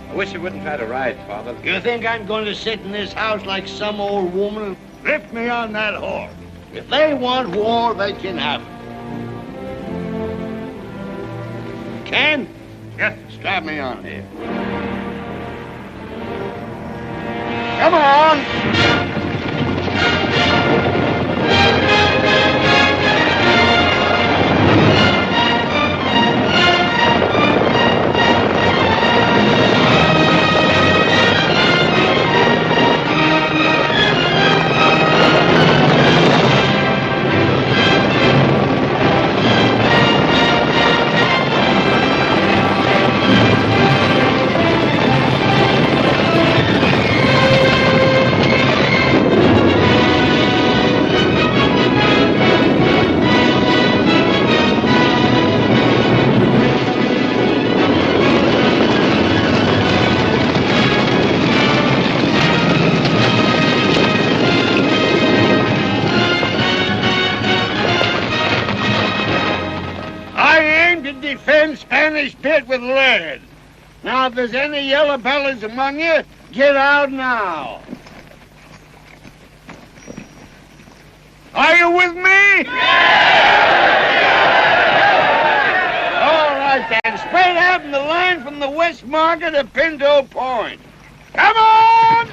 Speaker 6: I wish you wouldn't try to ride, Father.
Speaker 7: You think I'm going to sit in this house like some old woman?
Speaker 13: Lift me on that horse.
Speaker 7: If they want war, they can have it. Ken?
Speaker 13: Yes?
Speaker 7: Strap me on here.
Speaker 13: Come on!
Speaker 7: Spanish pit with lead. Now, if there's any yellow bellies among you, get out now. Are you with me? All right, then. Straight out in the line from the West Market to Pinto Point. Come on!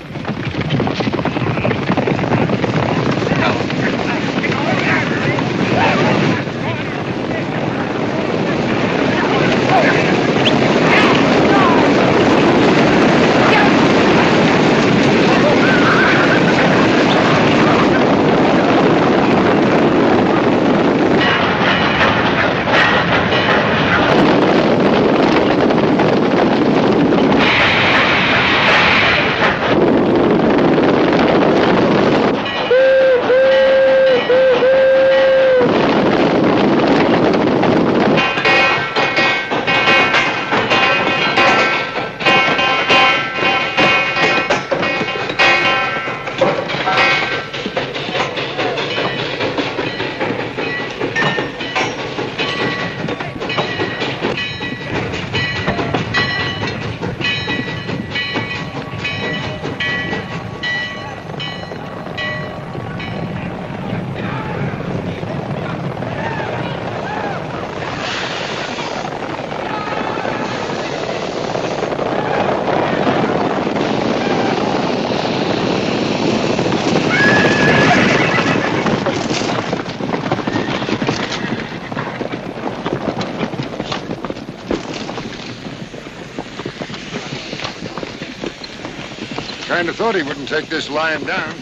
Speaker 16: Kind of thought he wouldn't take this lying down.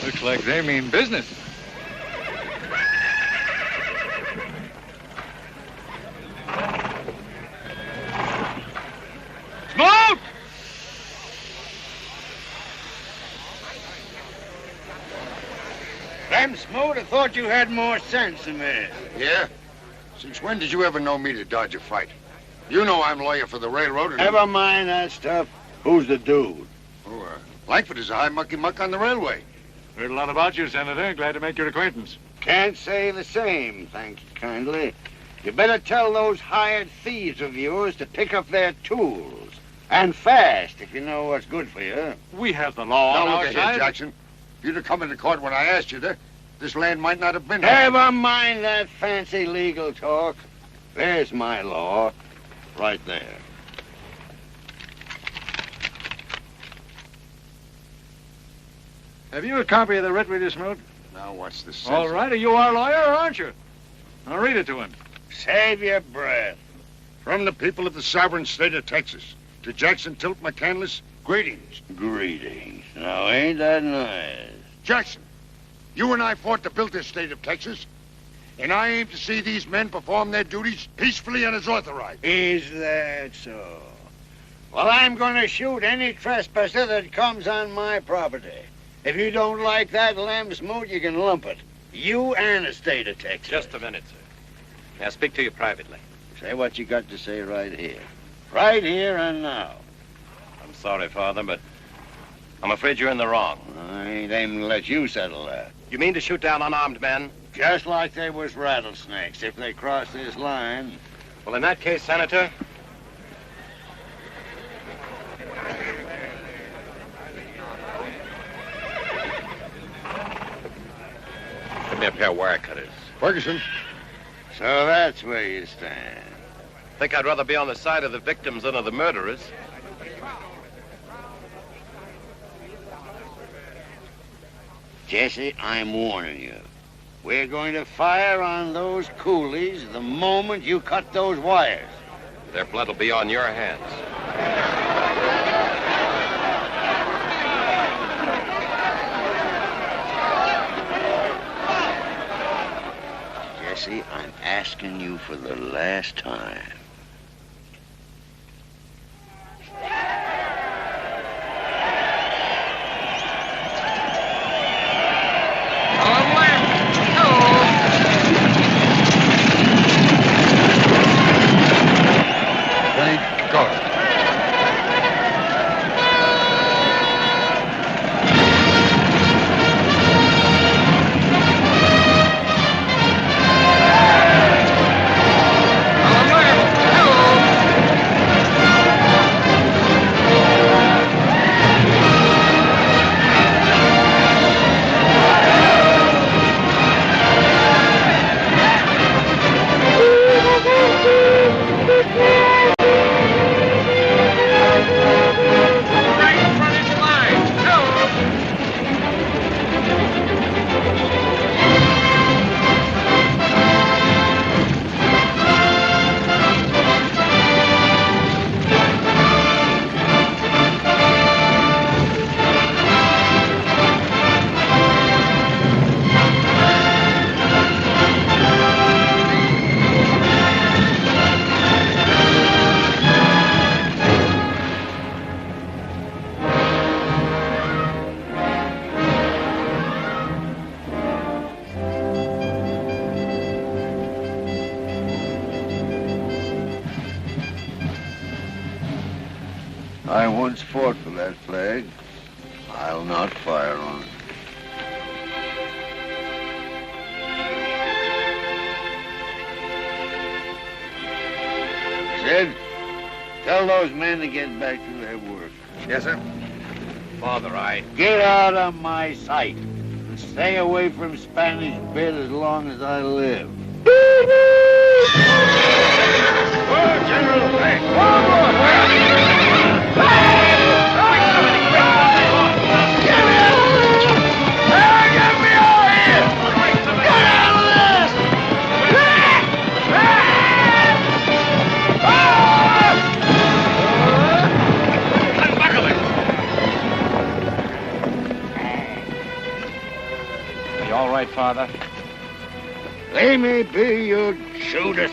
Speaker 9: Looks like they mean business.
Speaker 7: Smoke! Them Smoot, I thought you had more sense than me.
Speaker 16: Yeah? Since when did you ever know me to dodge a fight? You know I'm lawyer for the railroad and...
Speaker 7: Never mind that stuff. Who's the dude?
Speaker 16: Oh, Lightfoot is a high mucky-muck on the railway.
Speaker 9: Heard a lot about you, Senator. Glad to make your acquaintance.
Speaker 7: Can't say the same, thank you kindly. You better tell those hired thieves of yours to pick up their tools. And fast, if you know what's good for you.
Speaker 9: We have the law on
Speaker 16: Now,
Speaker 9: our
Speaker 16: look
Speaker 9: side.
Speaker 16: ahead, Jackson. If you'd have come into court when I asked you to, this land might not have been...
Speaker 7: Never mind that fancy legal talk. There's my law, right there.
Speaker 9: Have you a copy of the writ with you, Smoot?
Speaker 16: Now, what's the sense?
Speaker 9: All right. Are you our lawyer, or aren't you? I'll read it to him.
Speaker 7: Save your breath.
Speaker 16: From the people of the sovereign state of Texas, to Jackson Tilt McCandless, greetings.
Speaker 7: Greetings. Now, ain't that nice?
Speaker 16: Jackson, you and I fought to build this state of Texas, and I aim to see these men perform their duties peacefully and as authorized.
Speaker 7: Is that so? Well, I'm going to shoot any trespasser that comes on my property. If you don't like that lamb's moot, you can lump it. You and the state of Texas.
Speaker 6: Just a minute, sir. Now, speak to you privately.
Speaker 7: Say what you got to say right here. Right here and now.
Speaker 6: I'm sorry, Father, but I'm afraid you're in the wrong.
Speaker 7: I ain't aiming to let you settle that.
Speaker 6: You mean to shoot down unarmed men?
Speaker 7: Just like they was rattlesnakes. If they cross this line...
Speaker 6: Well, in that case, Senator... Give me a pair of wire cutters.
Speaker 16: Ferguson.
Speaker 7: So that's where you stand.
Speaker 6: Think I'd rather be on the side of the victims than of the murderers.
Speaker 7: Jesse, I'm warning you. We're going to fire on those coolies the moment you cut those wires.
Speaker 6: Their blood will be on your hands.
Speaker 7: Jesse, I'm asking you for the last time.
Speaker 16: Thank God. I once fought for that flag. I'll not fire on it. Sid, tell those men to get back to their work.
Speaker 6: Yes, sir. Father,
Speaker 7: Get out of my sight and stay away from Spanish Bit as long as I live. Whoa, General! Hey,
Speaker 6: Are you all right, Father?
Speaker 7: They may be, you Judas.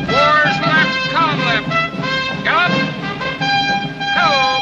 Speaker 15: Wars left, calm left. Gallop. Hello.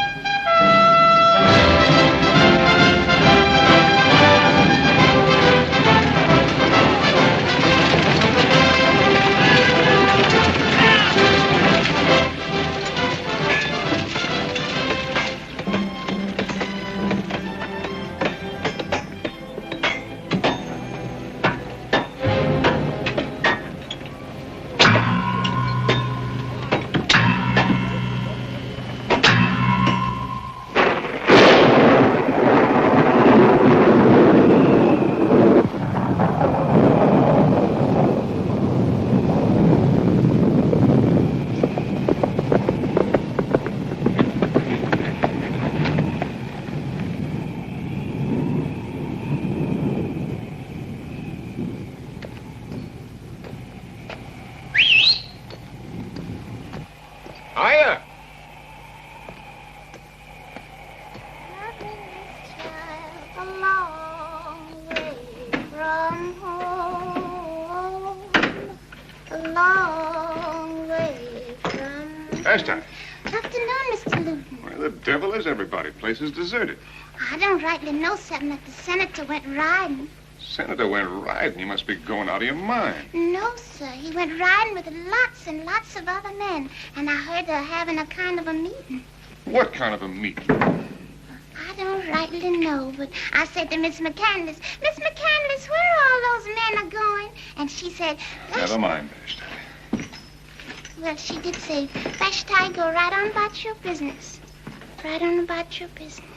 Speaker 6: Hiya!
Speaker 11: A long way from home. long way from...
Speaker 9: Ashton.
Speaker 11: Afternoon, Mr. Luton.
Speaker 9: Where the devil is everybody? Place is deserted.
Speaker 11: I don't rightly know something that the senator went riding.
Speaker 9: Senator went riding. You must be going out of your mind.
Speaker 11: No, sir. He went riding with lots and lots of other men. And I heard they're having a kind of a meeting.
Speaker 9: What kind of a meeting?
Speaker 11: I don't rightly know, but I said to Miss McCandless, Miss McCandless, where all those men are going? And she said...
Speaker 9: Never mind, Ashton.
Speaker 11: Well, she did say, Vashti, go right on about your business. Right on about your business.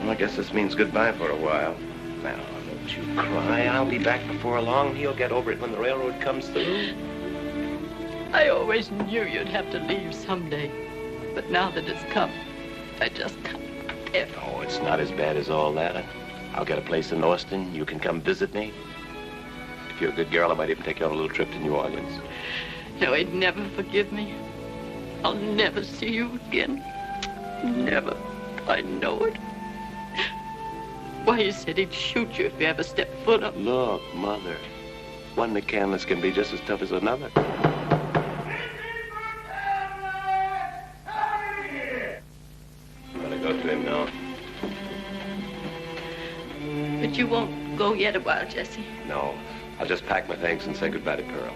Speaker 6: I guess this means goodbye for a while. Now, don't you cry. I'll be back before long. He'll get over it when the railroad comes through.
Speaker 8: I always knew you'd have to leave someday. But now that it's come, I just can't.
Speaker 6: Oh, it's not as bad as all that. I'll get a place in Austin. You can come visit me. If you're a good girl, I might even take you on a little trip to New Orleans.
Speaker 8: No, he'd never forgive me. I'll never see you again. Never. I know it. Why, he said he'd shoot you if you ever stepped foot up.
Speaker 6: Look, Mother, one McCandless can be just as tough as another. Better go to him now.
Speaker 8: But you won't go yet a while, Jesse.
Speaker 6: No, I'll just pack my things and say goodbye to Pearl.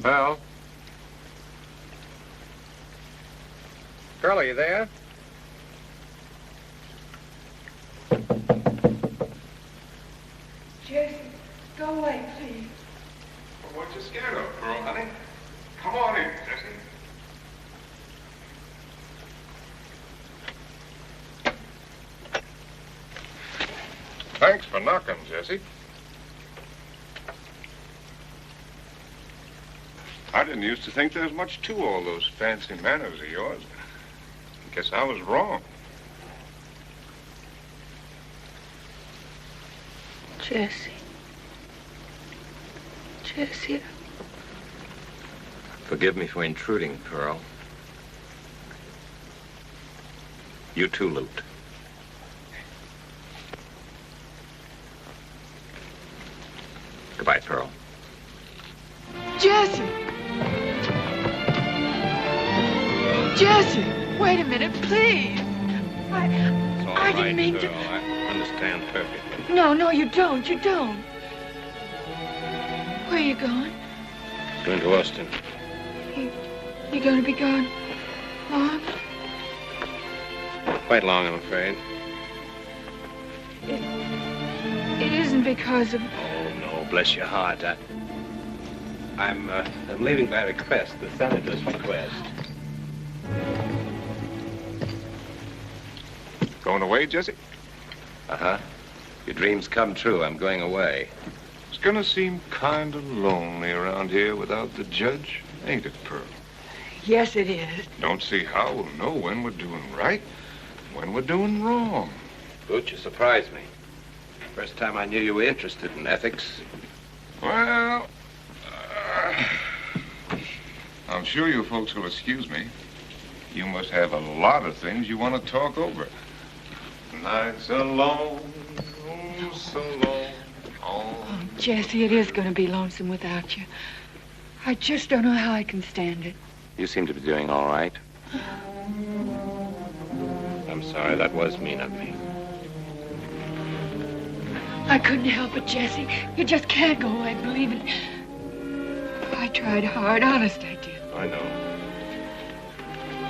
Speaker 9: Pearl? Pearl, are you there?
Speaker 3: Jesse, go away, please.
Speaker 9: Well, what you scared of, Pearl, honey? Come on in, Jesse. Thanks for knocking, Jesse. I didn't used to think there was much to all those fancy manners of yours. I guess I was wrong.
Speaker 3: Jesse. Jesse.
Speaker 6: Forgive me for intruding, Pearl. You too, Lute. Goodbye, Pearl.
Speaker 3: Jesse! Jesse! Wait a minute, please!
Speaker 6: It's all
Speaker 3: I
Speaker 6: right,
Speaker 3: didn't mean
Speaker 6: Pearl.
Speaker 3: to...
Speaker 6: I understand perfectly.
Speaker 3: No, you don't. You don't. Where are you going?
Speaker 6: Going to Austin.
Speaker 3: You're going to be gone long?
Speaker 6: quite long, I'm afraid.
Speaker 3: It isn't because of...
Speaker 6: Oh, no, bless your heart. I'm leaving by request, the senator's request.
Speaker 9: Going away, Jesse?
Speaker 6: Uh-huh. Your dreams come true. I'm going away.
Speaker 9: It's gonna seem kind of lonely around here without the judge, ain't it, Pearl?
Speaker 3: Yes, it is.
Speaker 9: Don't see how we'll know when we're doing right, when we're doing wrong.
Speaker 6: Booch, you surprised me. First time I knew you were interested in ethics.
Speaker 9: Well, I'm sure you folks will excuse me. You must have a lot of things you want to talk over. Nights are long, oh, so long.
Speaker 3: Oh, Jesse, it is going to be lonesome without you. I just don't know how I can stand it.
Speaker 6: You seem to be doing all right. I'm sorry, that was mean of me.
Speaker 3: I couldn't help it, Jesse. You just can't go away, believe it. I tried hard, honest I did.
Speaker 6: I know.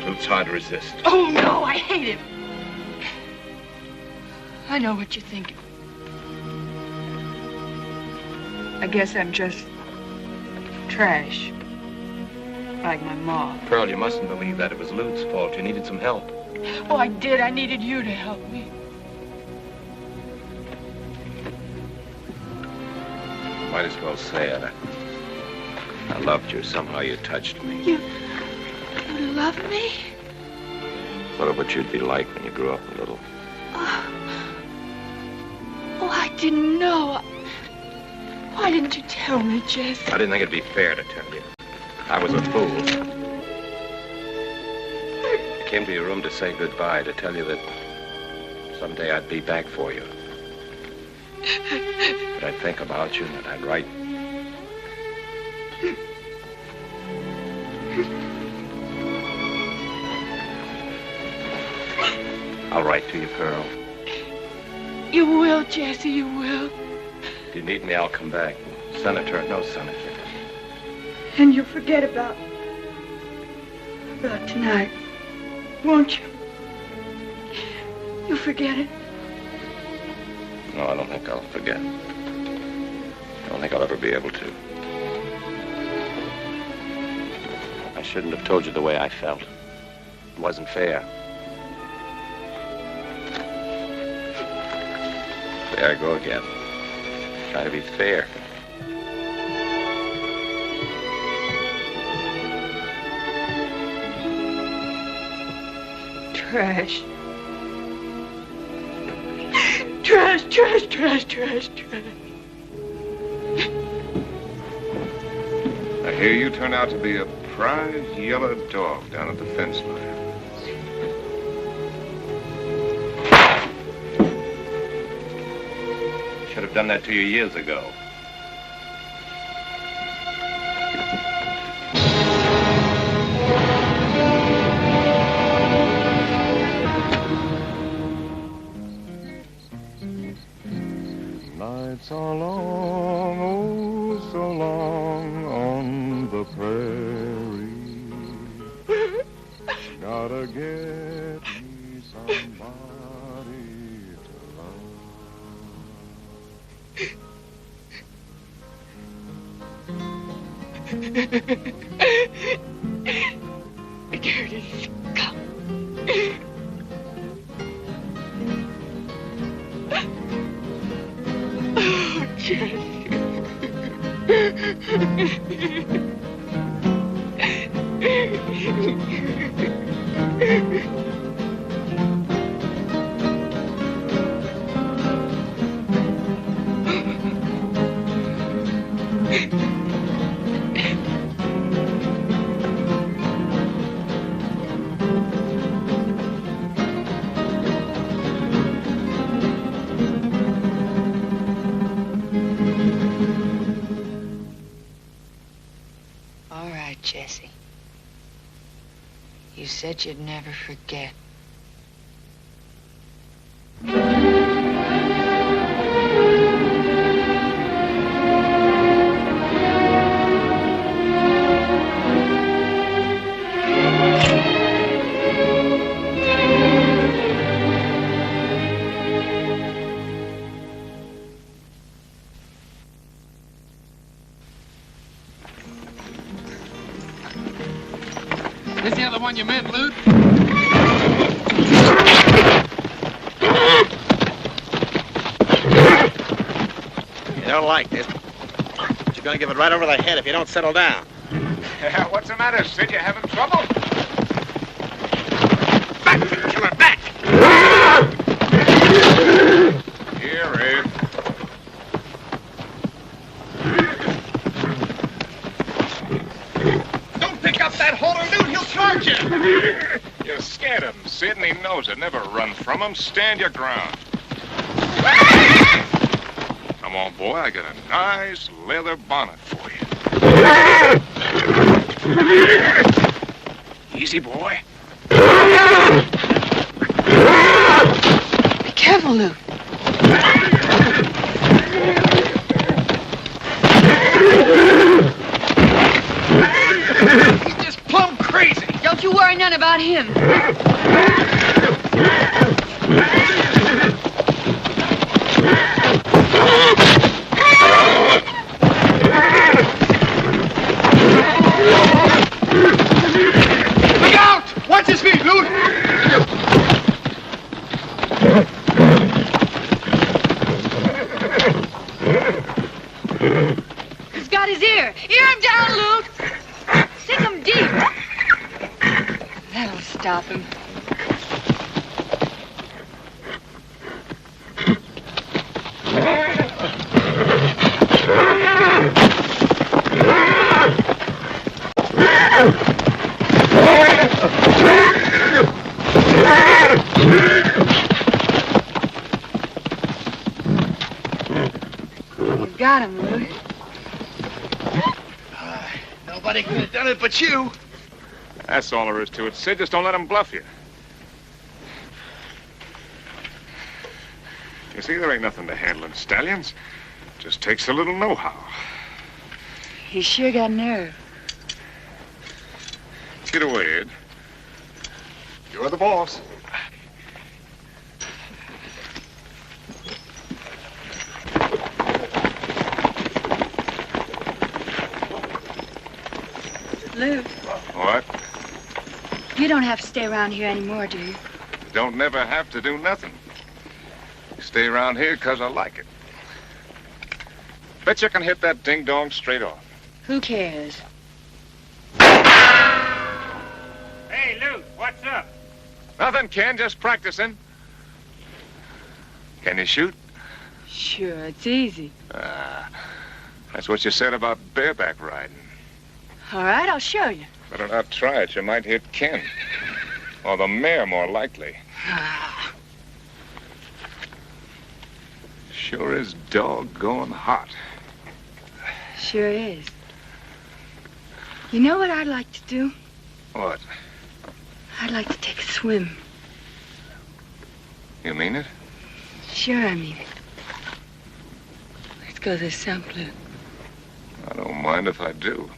Speaker 6: But it's hard to resist.
Speaker 3: Oh, no, I hate him. I know what you're thinking. I guess I'm just trash. Like my mom.
Speaker 6: Pearl, you mustn't believe that. It was Lute's fault. You needed some help.
Speaker 3: Oh, I did. I needed you to help me.
Speaker 6: Might as well say it. I loved you. Somehow you touched me.
Speaker 3: You love me?
Speaker 6: Thought of what you'd be like when you grew up a little.
Speaker 3: Oh, I didn't know. Why didn't you tell me, Jesse?
Speaker 6: I didn't think it'd be fair to tell you. I was a fool. I came to your room to say goodbye, to tell you that someday I'd be back for you. That I'd think about you and that I'd write. I'll write to you, Pearl.
Speaker 3: You will, Jesse, you will.
Speaker 6: If you need me, I'll come back. Senator, no senator.
Speaker 3: And you'll forget about tonight, won't you? You'll forget it.
Speaker 6: No, I don't think I'll forget. I don't think I'll ever be able to. I shouldn't have told you the way I felt. It wasn't fair. There I go again. Trying to be fair.
Speaker 3: Trash. Trash, trash, trash, trash, trash.
Speaker 9: I hear you turned out to be a prize yellow dog down at the fence line.
Speaker 6: Should have done that to you years ago.
Speaker 12: Nights are long, oh, so long on the prairie. Gotta get me somebody to love.
Speaker 3: Dirty scum. Oh, Jesse.
Speaker 17: All right, Jesse. You said you'd never forget.
Speaker 18: This the other one you meant, Lute?
Speaker 19: You don't like this, but you're gonna give it right over the head if you don't settle down.
Speaker 9: Yeah, what's the matter, Sid? You having trouble?
Speaker 19: Back, killer, back!
Speaker 9: Here, Ed.
Speaker 15: Don't pick up that holder, Lute. He'll charge you.
Speaker 9: You're scared of him, Sid, and he knows it. Never run from him. Stand your ground. Come on, boy. I got a nice leather bonnet for you. Easy, boy.
Speaker 17: Be careful, Lute.
Speaker 15: He's just plumb crazy.
Speaker 3: Don't you worry none about him.
Speaker 15: Look out! Watch his feet, Lute.
Speaker 3: He's got his ear. Ear him down, Lute. Stick him deep. That'll stop him. You got him, Lute.
Speaker 15: Nobody could have done it but you.
Speaker 9: That's all there is to it, Sid. Just don't let him bluff you. You see, there ain't nothing to handling stallions. Just takes a little know-how.
Speaker 3: He's sure got nerve.
Speaker 9: Get away, Ed. You're the boss.
Speaker 3: Lute,
Speaker 9: What?
Speaker 3: you don't have to stay around here anymore, do you?
Speaker 9: Don't never have to do nothing. Stay around here 'cause I like it. Bet you can hit that ding-dong straight off.
Speaker 3: Who cares?
Speaker 4: Hey, Lute, what's up?
Speaker 9: Nothing, Ken. Just practicing. Can you shoot?
Speaker 3: Sure, it's easy.
Speaker 9: That's what you said about bareback riding.
Speaker 3: All right, I'll show you.
Speaker 9: Better not try it. You might hit Ken. Or the mare, more likely. Sure is doggone hot.
Speaker 3: Sure is. You know what I'd like to do?
Speaker 9: What?
Speaker 3: I'd like to take a swim.
Speaker 9: You mean it?
Speaker 3: Sure, I mean it. Let's go this simple.
Speaker 9: I don't mind if I do.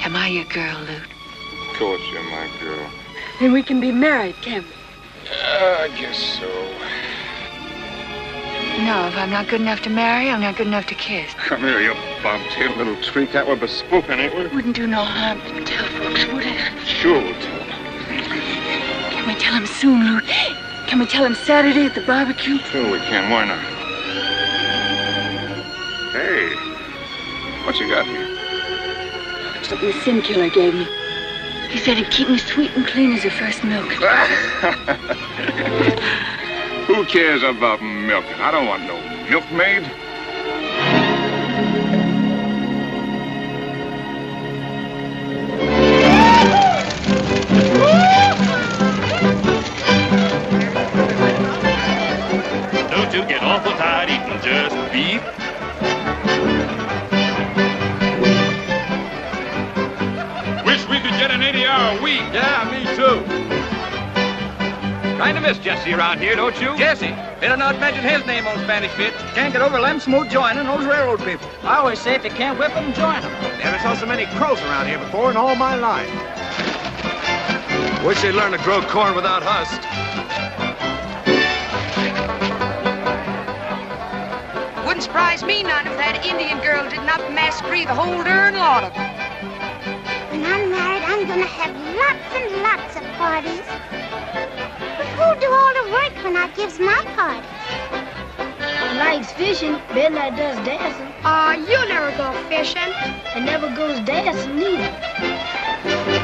Speaker 3: Am I your girl, Lute?
Speaker 9: Of course you're my girl.
Speaker 3: Then we can be married, can't we?
Speaker 9: I guess so.
Speaker 3: No, if I'm not good enough to marry, I'm not good enough to kiss.
Speaker 9: Come here, you bobtail little treat. That we're bespoken, ain't we?
Speaker 3: Wouldn't do no harm to tell folks, would it?
Speaker 9: Sure we'll tell them.
Speaker 3: Can we tell him soon, Lute? Can we tell him Saturday at the barbecue?
Speaker 9: Sure we can. Why not? Hey, what you got here?
Speaker 3: Something the sin killer gave me. He said it'd keep me sweet and clean as the first milk.
Speaker 9: Who cares about milking? I don't want no milkmaid.
Speaker 20: Don't you get awful tired eating just beef?
Speaker 21: Wish we could get an 80-hour week.
Speaker 22: Yeah, me too. Kind of miss Jesse around here, don't you? Jesse? Better not mention his name on Spanish Fit. Can't get over them smooth joining those railroad people. I always say if you can't whip them, join them. Never saw so many crows around here before in all my life.
Speaker 2: Wish they'd learn to grow corn without husk.
Speaker 3: Wouldn't surprise me none if that Indian girl did not massacre the whole darn lot of them.
Speaker 11: When I'm married, I'm going to have lots and lots of parties. But who'll do all the work when I gives my party?
Speaker 1: Likes fishing, Bedlight does dancing.
Speaker 11: You never go fishing.
Speaker 1: And never goes dancing neither.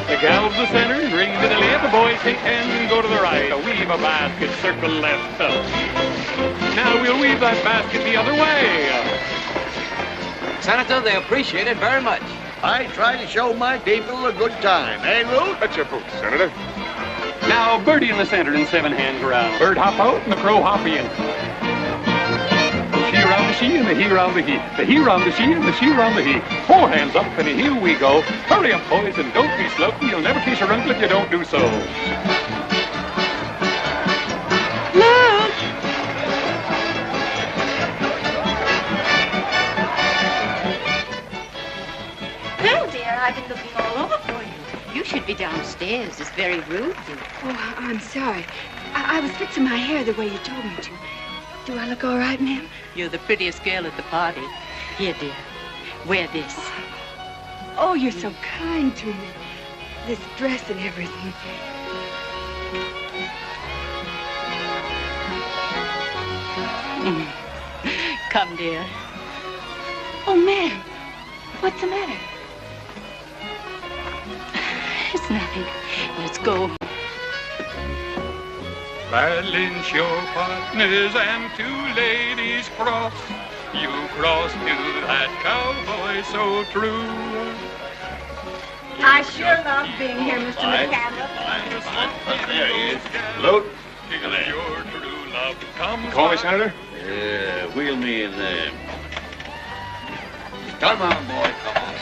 Speaker 20: The gals the center, ring to the left, the boys take hands and go to the right. Weave a basket, circle left. Now we'll weave that basket the other way.
Speaker 22: Senator, they appreciate it very much.
Speaker 7: I try to show my people a good time, eh, Lou?
Speaker 9: That's your boots, Senator.
Speaker 20: Now Birdie in the center and 7 hands around. Bird hop out and the crow hop in. She round the she and the he round the he. The he round the she and the she round the he. 4 hands up and here we go. Hurry up, boys, and don't be slow. You'll never kiss your uncle if you don't do so.
Speaker 3: Look!
Speaker 8: Well, dear, I've been looking all over for you. You should be downstairs. It's very rude.
Speaker 3: Oh, I'm sorry. I was fixing my hair the way you told me to. Do I look all right, ma'am?
Speaker 8: You're the prettiest girl at the party. Here, dear, wear this.
Speaker 3: Oh, you're so kind to me. This dress and everything.
Speaker 8: Come, dear.
Speaker 3: Oh, ma'am. What's the matter?
Speaker 8: It's nothing. Let's go.
Speaker 20: Balance your partners and 2 ladies cross. You cross to that cowboy so true.
Speaker 3: I sure love being here, Mr. McCandless.
Speaker 7: There he is.
Speaker 9: Loot.
Speaker 20: Your true love comes.
Speaker 9: Call me, Senator?
Speaker 7: Yeah, wheel me in there. Come on, boy, come on.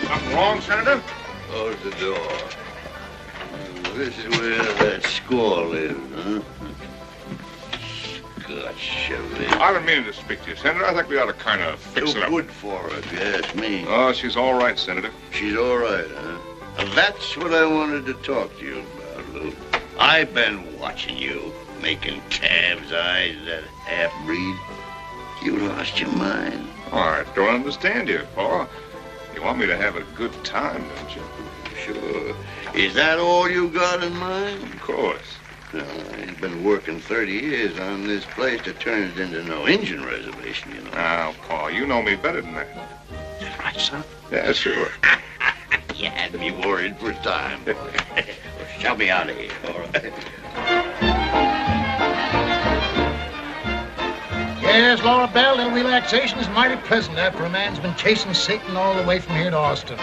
Speaker 9: Something wrong, Senator?
Speaker 7: Close the door. This is where that squaw lives, huh? Scotch Chevy.
Speaker 9: I've been meaning to speak to you, Senator. I think we ought to kind of fix it
Speaker 7: Too
Speaker 9: up.
Speaker 7: good for her, if you ask me.
Speaker 9: Oh, she's all right, Senator.
Speaker 7: She's all right, huh? Well, that's what I wanted to talk to you about, Lou. I've been watching you, making calves' eyes at that half-breed. You lost your mind.
Speaker 9: Oh, I don't understand you, Paul. You want me to have a good time, don't you?
Speaker 7: Sure. Is that all you got in mind?
Speaker 9: Of course.
Speaker 7: No, I ain't been working 30 years on this place to turn it into no Indian reservation, you know.
Speaker 9: Now, Paul, you know me better than that.
Speaker 7: Is that right, son?
Speaker 9: Yeah, sure.
Speaker 7: You had me worried for time, boy. Well, shove me out of here, all right?
Speaker 13: Yes, Laura Bell, little relaxation is mighty pleasant after a man's been chasing Satan all the way from here to Austin.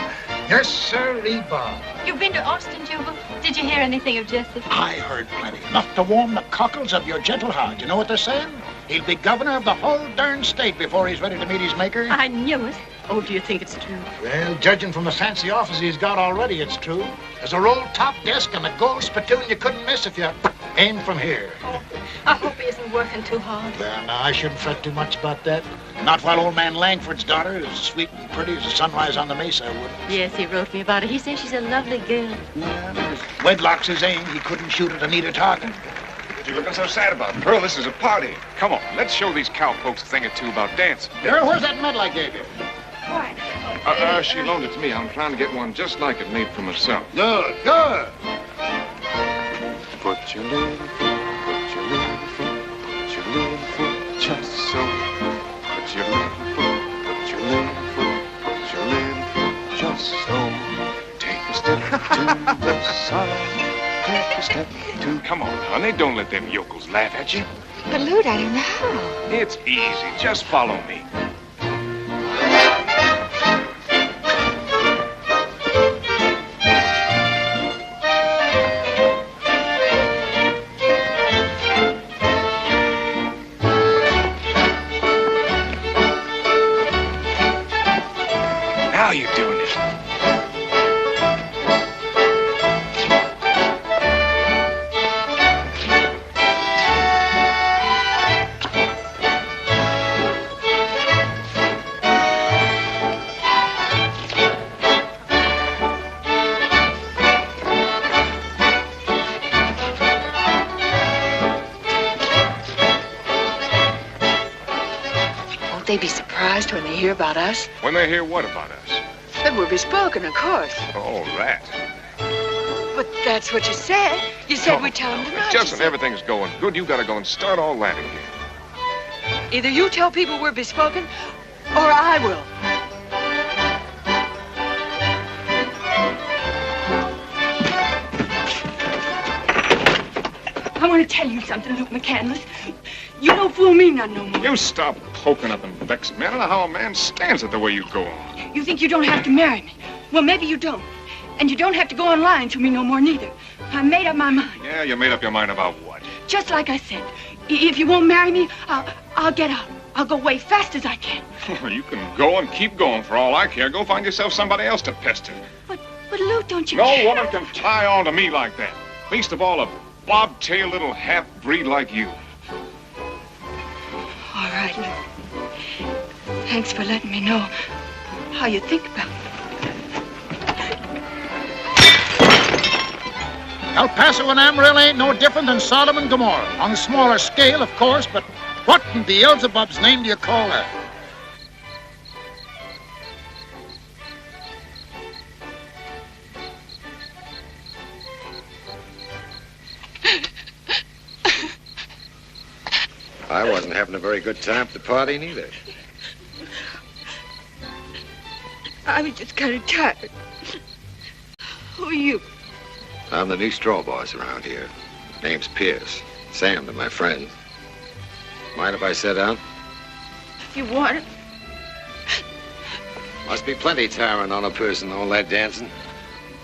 Speaker 13: Yes, sir, Bob.
Speaker 8: You've been to Austin, Jubal? Did you hear anything of Jesse?
Speaker 13: I heard plenty. Enough to warm the cockles of your gentle heart. You know what they're saying? He'll be governor of the whole darn state before he's ready to meet his maker.
Speaker 8: I knew it. Oh, do you think it's true?
Speaker 13: Well, judging from the fancy office he's got already, it's true. There's a rolled top desk and a gold spittoon you couldn't miss if you aimed from here.
Speaker 8: Oh, I hope he isn't working too hard.
Speaker 13: Well, now, I shouldn't fret too much about that. Not while old man Langford's daughter is as sweet and pretty as the sunrise on the mesa, I wouldn't.
Speaker 8: Yes, he wrote me about her. He says she's a lovely girl.
Speaker 13: Yeah, wedlock's his aim. He couldn't shoot at a neater target.
Speaker 9: What you looking so sad about, Pearl? This is a party. Come on, let's show these cowpokes a thing or two about dancing.
Speaker 13: Darryl, where's that medal I gave you?
Speaker 3: What?
Speaker 9: She loaned it to me. I'm trying to get one just like it made for myself.
Speaker 7: Good, good.
Speaker 12: Put your little foot, put your little foot, put your little foot just so. Put your little foot, put your little foot, put your little foot just so. Take a step to the side, take a step to...
Speaker 9: Come on, honey, don't let them yokels laugh at you.
Speaker 3: But, Lute, I don't know how.
Speaker 9: It's easy. Just follow me. Now you're doing it.
Speaker 3: Won't they be surprised when they hear about us?
Speaker 9: When they hear what about us?
Speaker 3: That we're bespoken, of course.
Speaker 9: Oh, that.
Speaker 3: But that's what you said. You said we'd tell them tonight.
Speaker 9: Just when everything's going good, you gotta go and start all that again.
Speaker 3: Either you tell people we're bespoken, or I will. I want to tell you something, Luke McCandless. You don't fool me none no more.
Speaker 9: You stop poking up and vexing me. I don't know how a man stands it the way you go on.
Speaker 3: You think you don't have to marry me? Well, maybe you don't. And you don't have to go on lying to me no more, neither. I made up my mind.
Speaker 9: Yeah, you made up your mind about what?
Speaker 3: Just like I said. If you won't marry me, I'll get out. I'll go away fast as I can.
Speaker 9: You can go and keep going for all I care. Go find yourself somebody else to pester.
Speaker 3: But Luke, don't you
Speaker 9: No
Speaker 3: care?
Speaker 9: woman can tie on to me like that. Least of all a bobtail little half-breed like you.
Speaker 3: All right, Luke. Thanks for letting me know how you think about me.
Speaker 13: El Paso and Amarillo ain't no different than Sodom and Gomorrah. On a smaller scale, of course, but what in Beelzebub's name do you call that?
Speaker 6: I wasn't having a very good time at the party, neither.
Speaker 3: I was just kind of tired. Who are you?
Speaker 6: I'm the new straw boss around here. Name's Pierce. Sam to my friend. Mind if I sit down?
Speaker 3: You want it?
Speaker 6: Must be plenty tiring on a person, all that dancing.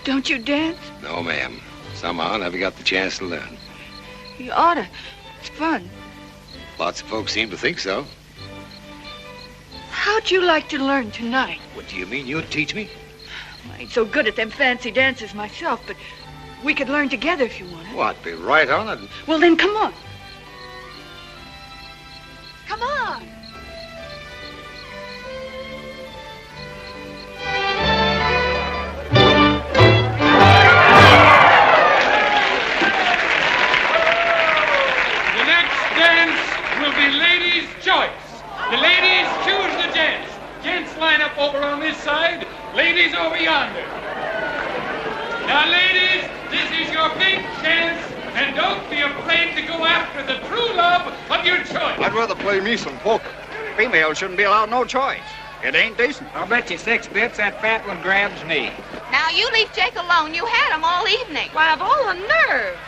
Speaker 3: Don't you dance?
Speaker 6: No, ma'am. Somehow I never got the chance to learn.
Speaker 3: You oughta. It's fun.
Speaker 6: Lots of folks seem to think so.
Speaker 3: How'd you like to learn tonight?
Speaker 6: What do you mean you'd teach me?
Speaker 3: I ain't so good at them fancy dances myself, but we could learn together if you wanted.
Speaker 6: What, be right on it?
Speaker 3: Well, then come on. Come on.
Speaker 20: The next dance will be ladies' choice. The ladies choose the dance. Gents line up over on this side, ladies over yonder. Now, ladies, this is your big chance, and don't be afraid to go after the true love of your choice.
Speaker 21: I'd rather play me some poker.
Speaker 22: Females shouldn't be allowed no choice. It ain't decent. I'll bet you 6 bits that fat one grabs me.
Speaker 5: Now, you leave Jake alone. You had him all evening.
Speaker 3: Why, of all the nerve.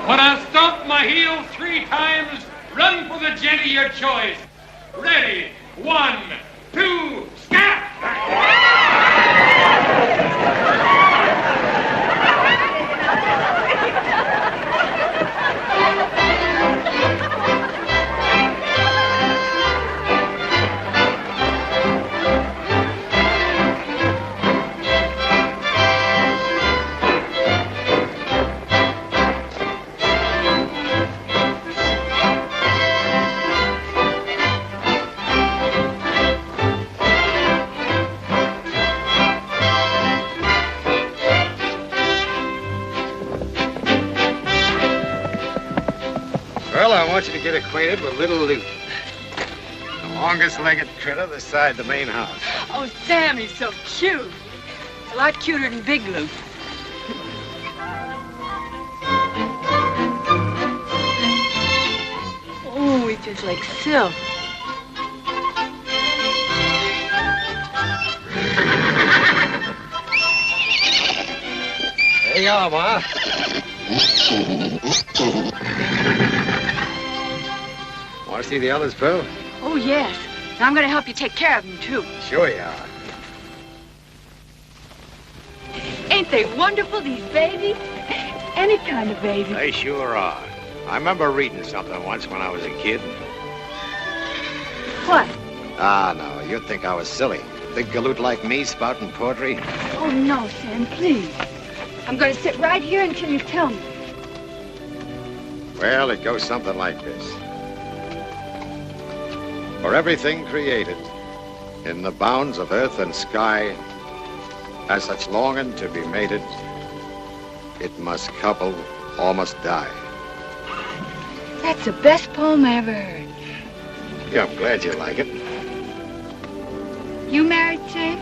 Speaker 20: When I stomp my heel 3 times, run for the gent of your choice. Ready? 1, 2, scat!
Speaker 6: Well, I want you to get acquainted with little Luke. The longest-legged critter this side of the main house.
Speaker 3: Oh, Sam, he's so cute. A lot cuter than Big Luke. Oh, he's just like silk.
Speaker 6: There you are, Ma. Want to see the others, Pearl?
Speaker 3: Oh, yes. And I'm going to help you take care of them, too.
Speaker 6: Sure you are.
Speaker 3: Ain't they wonderful, these babies? Any kind of baby.
Speaker 6: They sure are. I remember reading something once when I was a kid.
Speaker 3: What?
Speaker 6: Ah, no, you'd think I was silly. Big galoot like me spouting poetry.
Speaker 3: Oh, no, Sam, please. I'm going to sit right here until you tell me.
Speaker 6: Well, it goes something like this. For everything created in the bounds of earth and sky has such longing to be mated, it must couple or must die.
Speaker 3: That's the best poem I ever heard.
Speaker 7: Yeah, I'm glad you like it.
Speaker 3: You married, Sam?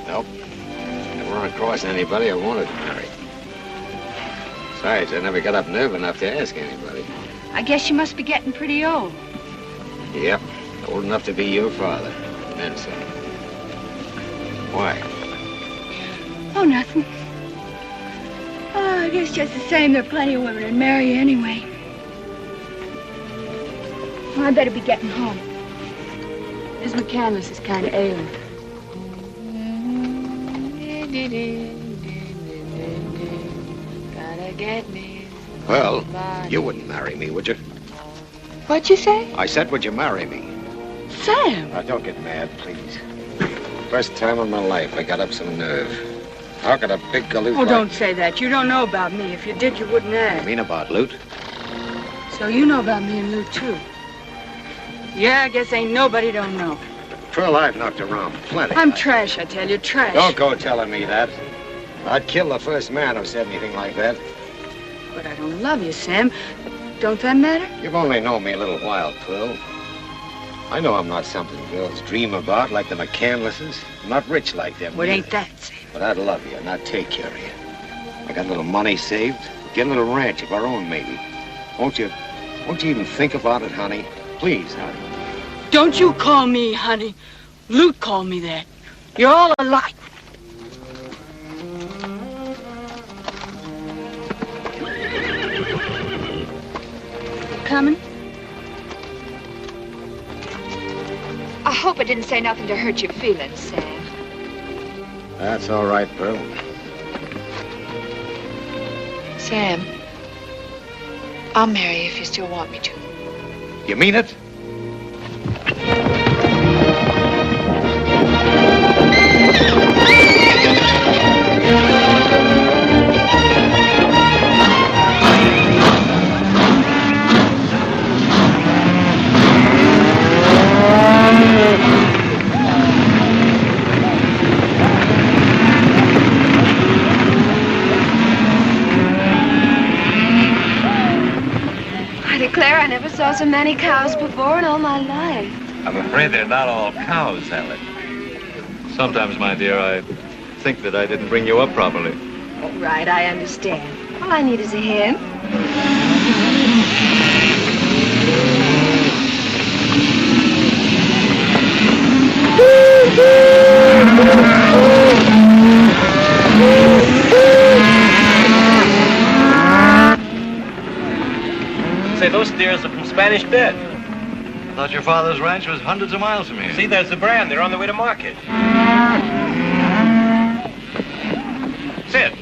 Speaker 7: Nope. Never run across anybody I wanted to marry. Besides, I never got up nerve enough to ask anybody.
Speaker 3: I guess you must be getting pretty old.
Speaker 7: Yep, old enough to be your father. And then some. Why?
Speaker 3: Oh, nothing. Oh, I guess just the same, there are plenty of women that'd marry you anyway. Well, I better be getting home. Miss McCandless is kind of ailing.
Speaker 17: Gotta get me.
Speaker 7: Well, you wouldn't marry me, would you?
Speaker 3: What'd you say?
Speaker 7: I said, would you marry me?
Speaker 3: Sam!
Speaker 7: Now, don't get mad, please. First time in my life I got up some nerve. How could a big galoot
Speaker 3: Oh, don't say that. You don't know about me. If you did, you wouldn't
Speaker 7: What do
Speaker 3: ask.
Speaker 7: you mean about loot?
Speaker 3: So you know about me and Lou, too. Yeah, I guess ain't nobody don't know.
Speaker 7: Pearl, I've knocked around plenty.
Speaker 3: I'm trash, I tell you, trash.
Speaker 7: Don't go telling me that. I'd kill the first man who said anything like that.
Speaker 3: But I don't love you, Sam. Don't that matter?
Speaker 7: You've only known me a little while, Pearl. I know I'm not something girls dream about like the McCandlesses. I'm not rich like them.
Speaker 3: What
Speaker 7: either.
Speaker 3: ain't that, Sam?
Speaker 7: But I'd love you and I'd take care of you. I got a little money saved. Get a little ranch of our own, maybe. Won't you even think about it, honey? Please, honey.
Speaker 3: Don't you call me honey. Luke called me that. You're all alike. Coming? I hope I didn't say nothing to hurt your feelings, Sam.
Speaker 7: That's all right, Pearl.
Speaker 17: Sam, I'll marry you if you still want me to.
Speaker 7: You mean it?
Speaker 10: I declare I never saw so many cows before in all my life.
Speaker 2: I'm afraid they're not all cows, Helen. Sometimes, my dear, I think that I didn't bring you up properly.
Speaker 10: All right, I understand. All I need is a hint.
Speaker 22: Say, those steers are from Spanish Bit.
Speaker 2: I thought your father's ranch was hundreds of miles from here.
Speaker 22: See, there's the brand. They're on the way to market. Sid.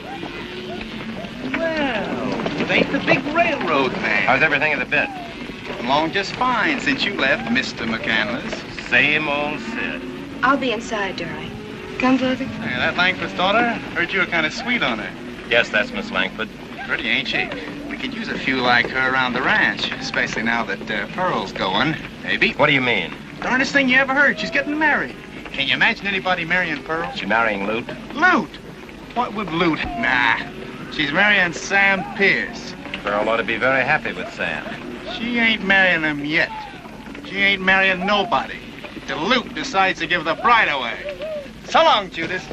Speaker 14: Well, it ain't the big railroad man.
Speaker 22: How's everything at the Bit?
Speaker 14: Along just fine since you left, Mr. McCandless.
Speaker 22: Same old Sid.
Speaker 10: I'll be inside, darling. Come, Father.
Speaker 14: Hey, that Langford's daughter, heard you were kind of sweet on her.
Speaker 22: Yes, that's Miss Langford.
Speaker 14: Pretty, ain't she? We could use a few like her around the ranch, especially now that Pearl's going. Maybe.
Speaker 22: What do you mean?
Speaker 14: Darndest thing you ever heard. She's getting married. Can you imagine anybody marrying Pearl?
Speaker 22: She marrying Lute?
Speaker 14: Lute? What would Lute? Nah. She's marrying Sam Pierce.
Speaker 22: Pearl ought to be very happy with Sam.
Speaker 14: She ain't marrying him yet. She ain't marrying nobody. Till Lute decides to give the bride away. So long, Judas.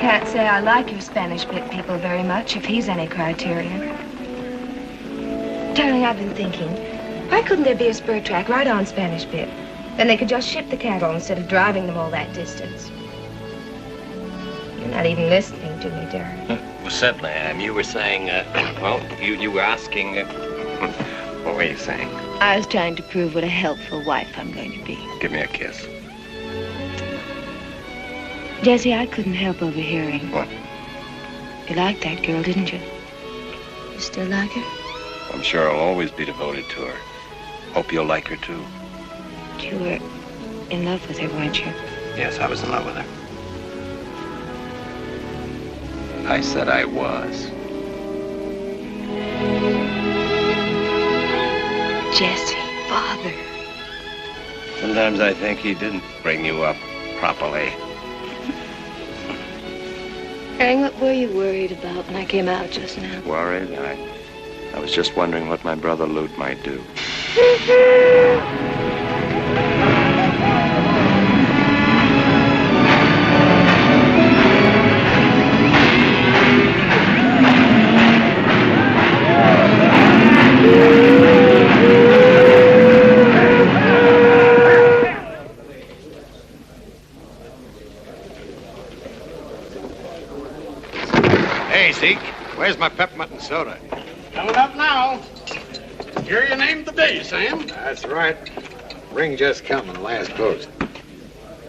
Speaker 10: Can't say I like your Spanish Bit people very much, if he's any criterion. Darling, I've been thinking, why couldn't there be a spur track right on Spanish Bit? Then they could just ship the cattle instead of driving them all that distance. You're not even listening to me, darling.
Speaker 6: Well, certainly I am. You were saying, you were asking, what were you saying?
Speaker 10: I was trying to prove what a helpful wife I'm going to be.
Speaker 6: Give me a kiss.
Speaker 10: Jesse, I couldn't help overhearing.
Speaker 6: What?
Speaker 10: You liked that girl, didn't you? You still like her?
Speaker 6: I'm sure I'll always be devoted to her. Hope you'll like her, too.
Speaker 10: You were in love with her, weren't you?
Speaker 6: Yes, I was in love with her. I said I was.
Speaker 10: Jesse, Father.
Speaker 6: Sometimes I think he didn't bring you up properly.
Speaker 10: Hank, what were you worried about when I came out just now?
Speaker 6: Worried? I was just wondering what my brother Lute might do.
Speaker 19: Hey, Zeke, where's my peppermint and soda?
Speaker 14: Coming up now. Hear your name today, Sam.
Speaker 19: That's right. Ring just come on the last post.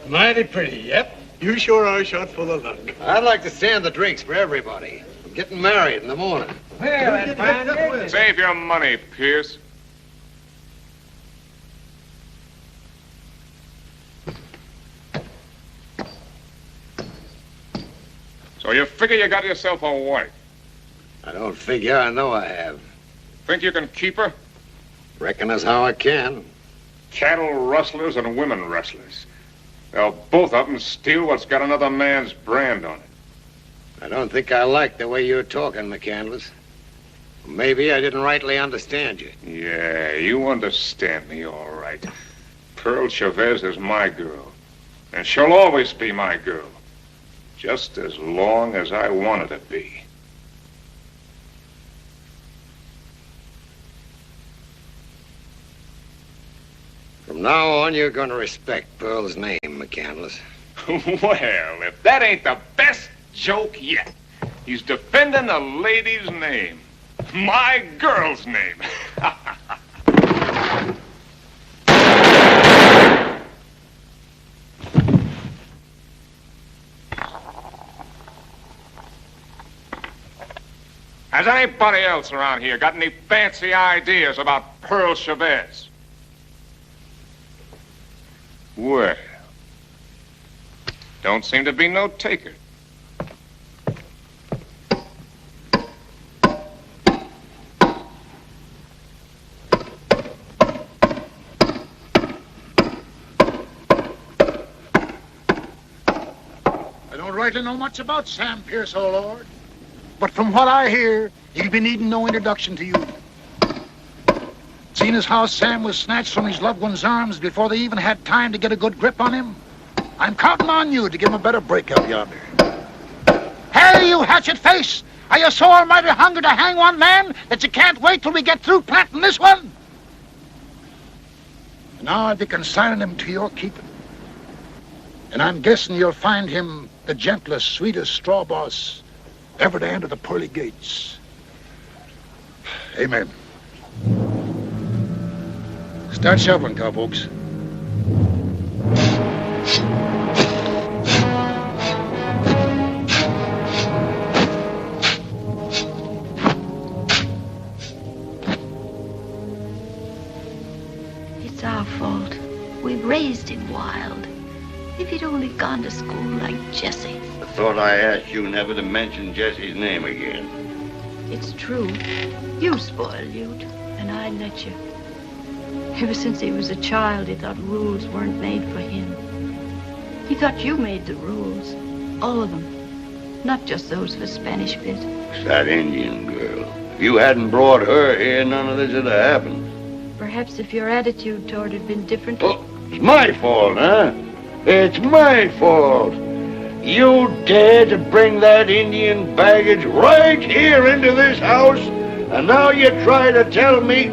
Speaker 14: Mighty pretty, yep. You sure are shot full of luck.
Speaker 19: I'd like to send the drinks for everybody. I'm getting married in the morning.
Speaker 9: Save your money, Pierce. So you figure you got yourself a wife?
Speaker 19: I don't figure, I know I have.
Speaker 9: Think you can keep her?
Speaker 19: Reckon that's how I can.
Speaker 9: Cattle rustlers and women rustlers. They'll both of them steal what's got another man's brand on it.
Speaker 19: I don't think I like the way you're talking, McCandless. Maybe I didn't rightly understand you.
Speaker 9: Yeah, you understand me all right. Pearl Chavez is my girl. And she'll always be my girl. Just as long as I want her to be.
Speaker 19: From now on, you're going to respect Pearl's name, McCandless.
Speaker 9: Well, if that ain't the best joke yet. He's defending a lady's name. My girl's name. Has anybody else around here got any fancy ideas about Pearl Chavez? Well, don't seem to be no taker.
Speaker 13: I don't rightly know much about Sam Pierce, oh Lord. But from what I hear, he'll be needing no introduction to you. Seeing as how Sam was snatched from his loved one's arms before they even had time to get a good grip on him, I'm counting on you to give him a better break out yonder. Hey, you hatchet face! Are you so almighty hungry to hang one man that you can't wait till we get through planting this one? Now I'll be consigning him to your keeping. And I'm guessing you'll find him the gentlest, sweetest straw boss ever to enter the pearly gates. Amen. Start shoveling, cowpokes.
Speaker 16: It's our fault. We raised him wild. If he'd only gone to school like Jesse.
Speaker 7: I thought I asked you never to mention Jesse's name again.
Speaker 16: It's true. You spoiled Ute, and I let you. Ever since he was a child, he thought rules weren't made for him. He thought you made the rules. All of them. Not just those for Spanish Pit.
Speaker 7: It's that Indian girl. If you hadn't brought her here, none of this would have happened.
Speaker 16: Perhaps if your attitude toward it had been different.
Speaker 7: Oh, it's my fault, huh? It's my fault. You dared to bring that Indian baggage right here into this house, and now you try to tell me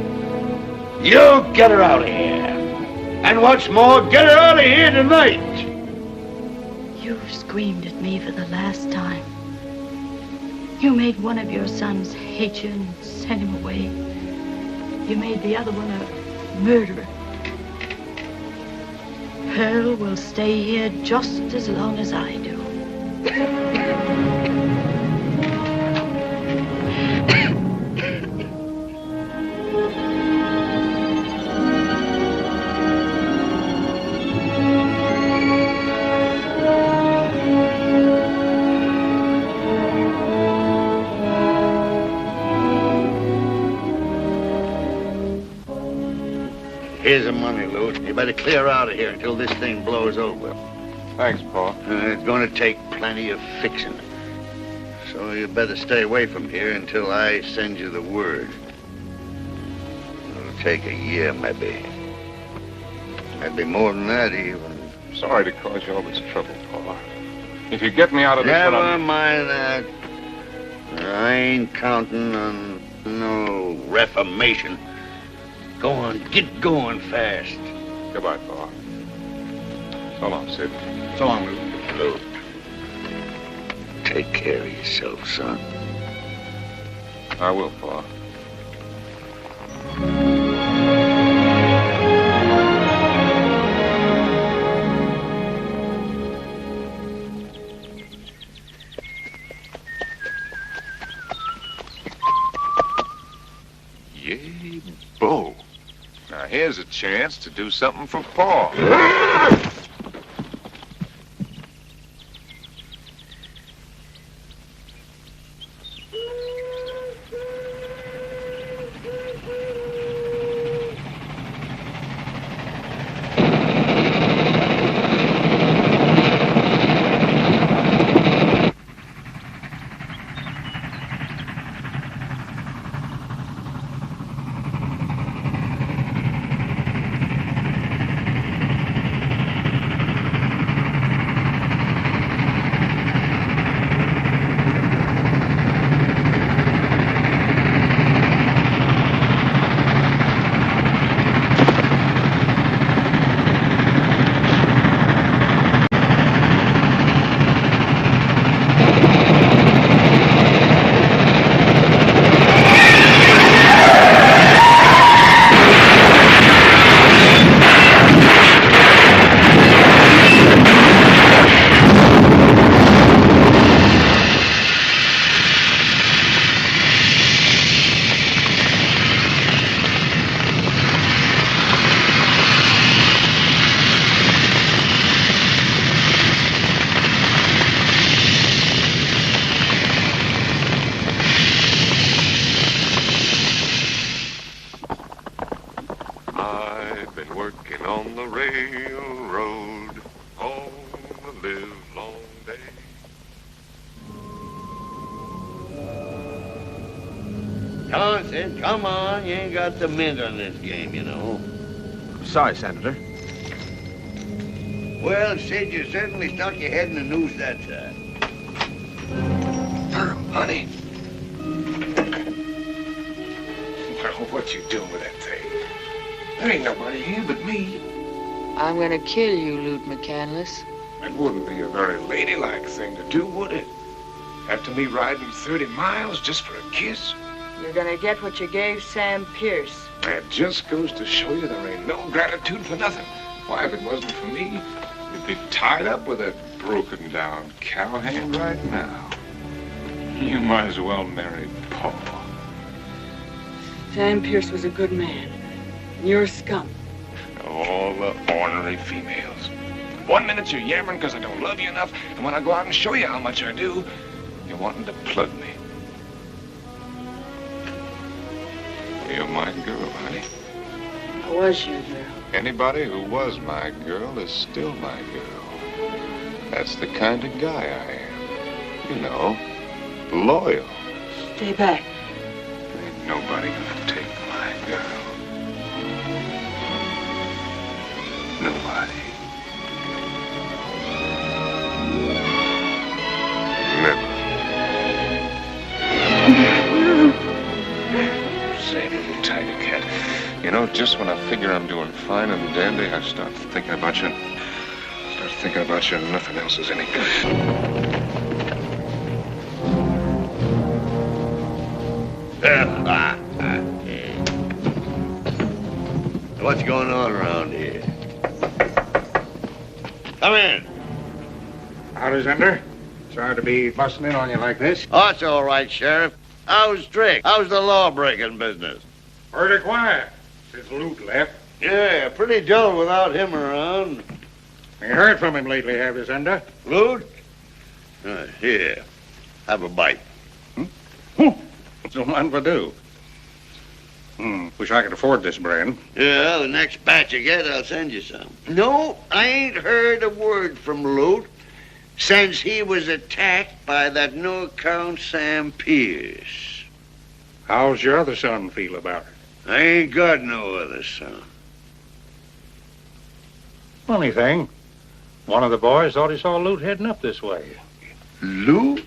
Speaker 7: you get her out of here. And what's more, get her out of here tonight.
Speaker 16: You've screamed at me for the last time. You made one of your sons hate you and send him away. You made the other one a murderer. Pearl will stay here just as long as I do.
Speaker 7: Here's the money, Lute. You better clear out of here until this thing blows over.
Speaker 9: Thanks, Paul.
Speaker 7: It's going to take plenty of fixing. So you better stay away from here until I send you the word. It'll take a year, maybe. Maybe more than that, even.
Speaker 9: Sorry to cause you all this trouble, Pa. If you get me out of this one,
Speaker 7: Never mind that. I ain't counting on no reformation. Go on, get going fast.
Speaker 9: Goodbye, Pa. So long, Sid.
Speaker 14: So long, Luke.
Speaker 7: Luke. Take care of yourself, son.
Speaker 9: I will, Pa. Yay, Bo. Now here's a chance to do something for Pa.
Speaker 7: Come on, Sid, come on. You ain't got the mint on this game, you know.
Speaker 15: Sorry, Senator.
Speaker 7: Well, Sid, you certainly stuck your head in the noose that time.
Speaker 9: Honey. Well, what you doing with that thing? There ain't nobody here but me.
Speaker 3: I'm gonna kill you, Lute McCandless.
Speaker 9: It wouldn't be a very ladylike thing to do, would it? After me riding 30 miles just for a kiss?
Speaker 3: You're gonna get what you gave Sam Pierce.
Speaker 9: That just goes to show you there ain't no gratitude for nothing. Why, if it wasn't for me, you'd be tied up with that broken-down cowhand right now. You might as well marry Paul.
Speaker 3: Sam Pierce was a good man. And you're a scum.
Speaker 9: All the ornery females. One minute you're yammering because I don't love you enough, and when I go out and show you how much I do, you're wanting to plug me. You're my girl, honey.
Speaker 3: I was your girl.
Speaker 9: Anybody who was my girl is still my girl. That's the kind of guy I am. You know, loyal.
Speaker 3: Stay back.
Speaker 9: Ain't nobody gonna take my girl. Nobody. Never. Say, little tiger cat. You know, just when I figure I'm doing fine and dandy, I start thinking about you. Start thinking about you and nothing else is any good.
Speaker 7: What's going on around here? Come in.
Speaker 14: Howdy, Zender. Sorry to be busting in on you like this.
Speaker 7: Oh, it's all right, Sheriff. How's Drake? How's the law-breaking business?
Speaker 14: Pretty quiet since Lute left.
Speaker 7: Yeah, pretty dull without him around.
Speaker 14: Ain't heard from him lately, have you, Zender?
Speaker 7: Lute? Here. Have a bite.
Speaker 14: So mind for do. Wish I could afford this brand.
Speaker 7: Yeah, the next batch you get, I'll send you some. No, I ain't heard a word from Lute since he was attacked by that no-account Sam Pierce.
Speaker 14: How's your other son feel about it?
Speaker 7: I ain't got no other son.
Speaker 14: Funny thing. One of the boys thought he saw Lute heading up this way.
Speaker 7: Lute?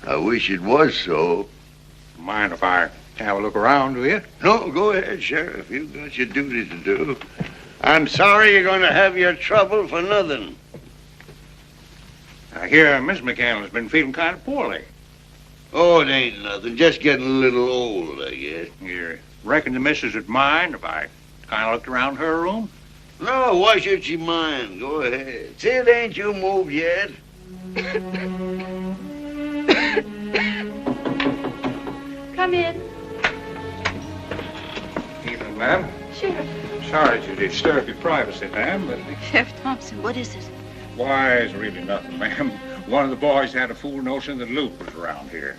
Speaker 7: I wish it was so.
Speaker 14: Mind if I have a look around, do you?
Speaker 7: No, go ahead, Sheriff. You've got your duty to do. I'm sorry you're going to have your trouble for nothing.
Speaker 14: I hear Miss McCandless's been feeling kind of poorly.
Speaker 7: Oh, it ain't nothing. Just getting a little old, I guess.
Speaker 14: You reckon the missus would mind if I kind of looked around her room?
Speaker 7: No, why should she mind? Go ahead. See, it ain't you moved yet.
Speaker 8: Come in.
Speaker 14: Evening, ma'am.
Speaker 8: Sheriff.
Speaker 14: Sorry to disturb your privacy, ma'am, but...
Speaker 16: Sheriff Thompson, what is it?
Speaker 14: Why, it's really nothing, ma'am. One of the boys had a fool notion that Luke was around here.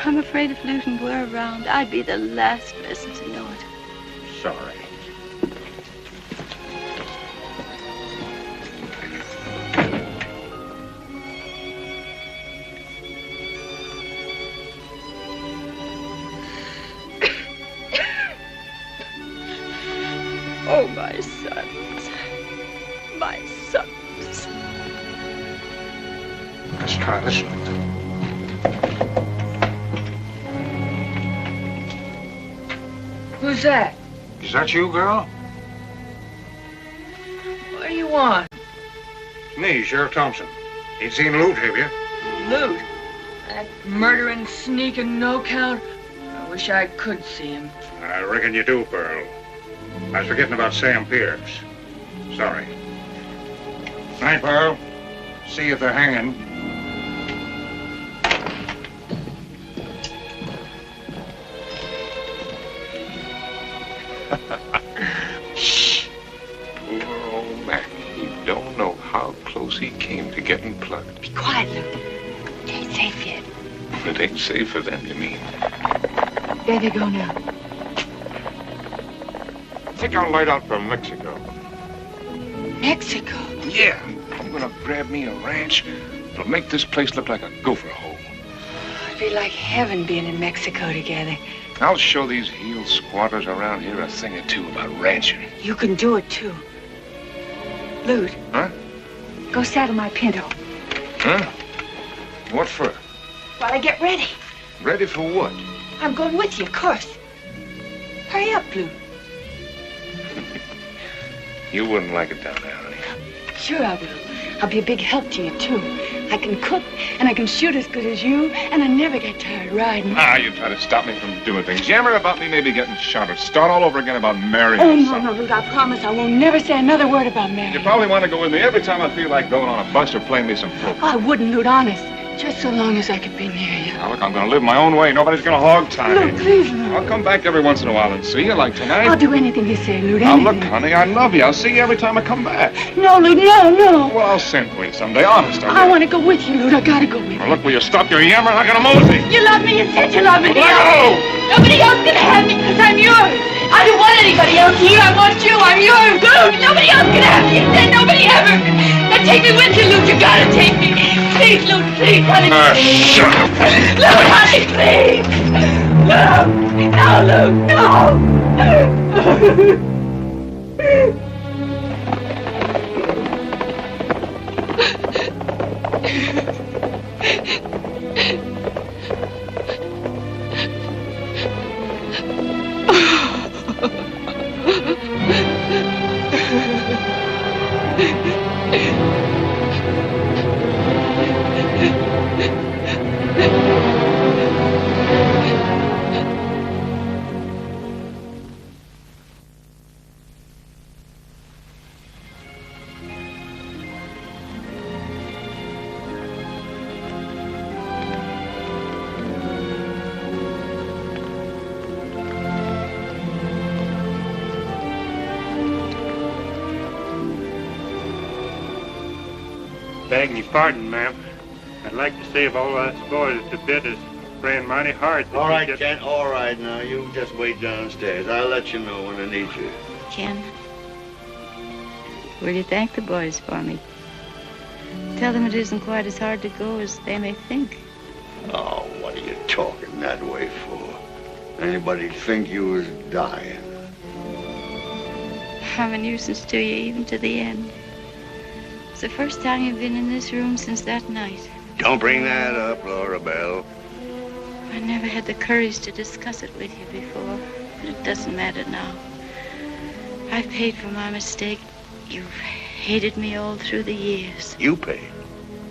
Speaker 16: I'm afraid if Luton were around, I'd be the last person to know it.
Speaker 14: Sorry.
Speaker 16: Oh, my sons. My sons.
Speaker 14: Let's try this one.
Speaker 3: Who's that?
Speaker 14: Is that you, girl?
Speaker 3: What do you want?
Speaker 14: Me, Sheriff Thompson. Ain't seen Lute, have you?
Speaker 3: Lute? That murdering, sneaking no-count? I wish I could see him.
Speaker 14: I reckon you do, Pearl. I was forgetting about Sam Pierce. Sorry. Night, Pearl. See if they're hanging.
Speaker 9: Shh. Poor old Mac. You don't know how close he came to getting plugged.
Speaker 3: Be quiet, Lute. It ain't safe yet.
Speaker 9: It ain't safe for them, you mean?
Speaker 3: There they go now.
Speaker 9: I think I'll light out for Mexico.
Speaker 3: Mexico?
Speaker 9: Yeah. I'm gonna grab me a ranch. It'll make this place look like a gopher hole.
Speaker 3: It'd be like heaven being in Mexico together.
Speaker 9: I'll show these heel squatters around here a thing or two about ranching.
Speaker 3: You can do it, too. Lute.
Speaker 9: Huh?
Speaker 3: Go saddle my pinto
Speaker 9: Huh? What for?
Speaker 3: while I get ready.
Speaker 9: Ready for what?
Speaker 3: I'm going with you, of course. Hurry up, Lute.
Speaker 9: You wouldn't like it down there, honey.
Speaker 3: Sure I will. I'll be a big help to you, too. I can cook, and I can shoot as good as you, and I never get tired riding.
Speaker 9: Ah, you try to stop me from doing things. Yammer about me maybe getting shot or start all over again about marrying
Speaker 3: Oh,
Speaker 9: or
Speaker 3: no,
Speaker 9: something.
Speaker 3: no, Lute, I promise I won't never say another word about
Speaker 9: You
Speaker 3: marriage.
Speaker 9: probably want to go with me every time I feel like going on a bus or playing me some poker.
Speaker 3: I wouldn't, Lute, honest. Just so long as I could be near you.
Speaker 9: Now, look, I'm going to live my own way. Nobody's going to hog tie me.
Speaker 3: Lute, please, Lute.
Speaker 9: I'll come back every once in a while and see you, like tonight.
Speaker 3: I'll do anything you say, Lute,
Speaker 9: Now,
Speaker 3: anything.
Speaker 9: look, honey, I love you. I'll see you every time I come back.
Speaker 3: No, Lute, no, no.
Speaker 9: Well, I'll send for you someday, honest.
Speaker 3: I want to go with you, Lute. I gotta go with you.
Speaker 9: Now, look, will you stop your yammering like an mosey?
Speaker 3: You love me. You said you love me.
Speaker 9: Let go!
Speaker 3: Nobody else can have me because I'm yours. I don't want anybody else here. I want you. I'm yours. Lute, nobody else can have me. You said nobody ever. Now take me with you, Lute. You gotta take me. Please, Lute, please, honey.
Speaker 9: Shut up.
Speaker 3: Lute, honey, please. Lute. No, Lute, no.
Speaker 4: Begging your pardon, ma'am. I'd like to say if all us boys at the bit is praying mighty hard.
Speaker 7: All right, Ken. All right, now, you just wait downstairs. I'll let you know when I need you.
Speaker 16: Ken, will you thank the boys for me? Tell them it isn't quite as hard to go as they may think.
Speaker 7: Oh, what are you talking that way for? Anybody'd think you was dying.
Speaker 16: I'm a nuisance to you, even to the end. It's the first time you've been in this room since that night.
Speaker 7: Don't bring that up, Laura Bell.
Speaker 16: I never had the courage to discuss it with you before, but it doesn't matter now. I've paid for my mistake. You've hated me all through the years.
Speaker 7: You paid?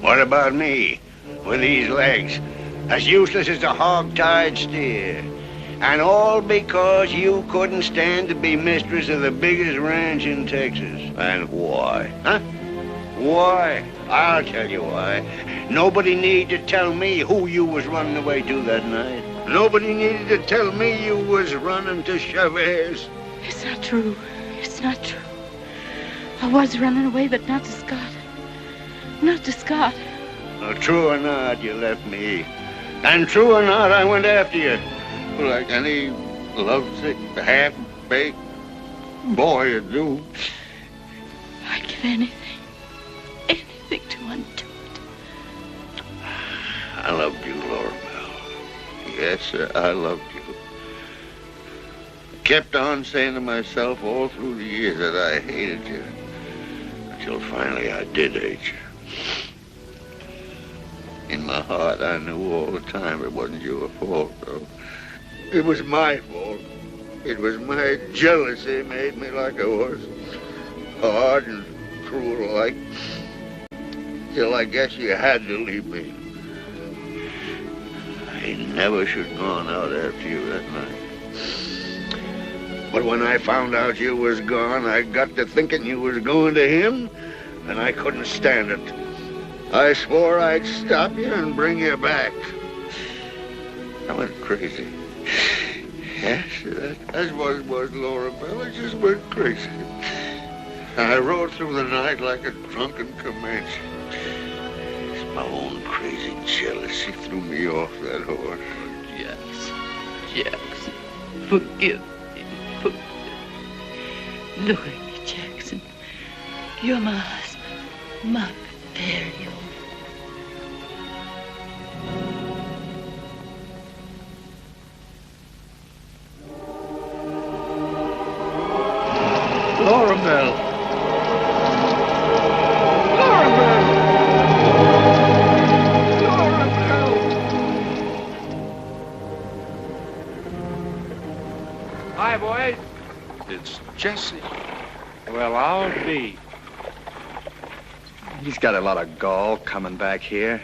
Speaker 7: What about me? With these legs, as useless as a hog-tied steer. And all because you couldn't stand to be mistress of the biggest ranch in Texas. And why? Huh? Why? I'll tell you why. Nobody needed to tell me who you was running away to that night. Nobody needed to tell me you was running to Chavez.
Speaker 16: It's not true. It's not true. I was running away, but not to Scott. Not to Scott.
Speaker 7: True or not, you left me. And true or not, I went after you. Like any lovesick, half-baked boy would do.
Speaker 16: I'd give anything to undo it.
Speaker 7: I loved you, Laura Bell. Yes, sir, I loved you. I kept on saying to myself all through the years that I hated you. Until finally I did hate you. In my heart, I knew all the time it wasn't your fault, though. It was my fault. It was my jealousy made me like I was. Hard and cruel like. Till I guess you had to leave me. I never should have gone out after you that night. But when I found out you was gone, I got to thinking you was going to him, and I couldn't stand it. I swore I'd stop you and bring you back. I went crazy. Yes, that's what it was, Laura Bell. I just went crazy. I rode through the night like a drunken Comanche. It's my own crazy jealousy threw me off that horse.
Speaker 16: Jackson, forgive me. Look at me, Jackson. You're my husband, my very own.
Speaker 7: Laura Bell. Laura Bell. Laura Bell.
Speaker 22: Hi, boys.
Speaker 15: It's Jesse.
Speaker 22: Well, I'll be.
Speaker 15: He's got a lot of gall coming back here.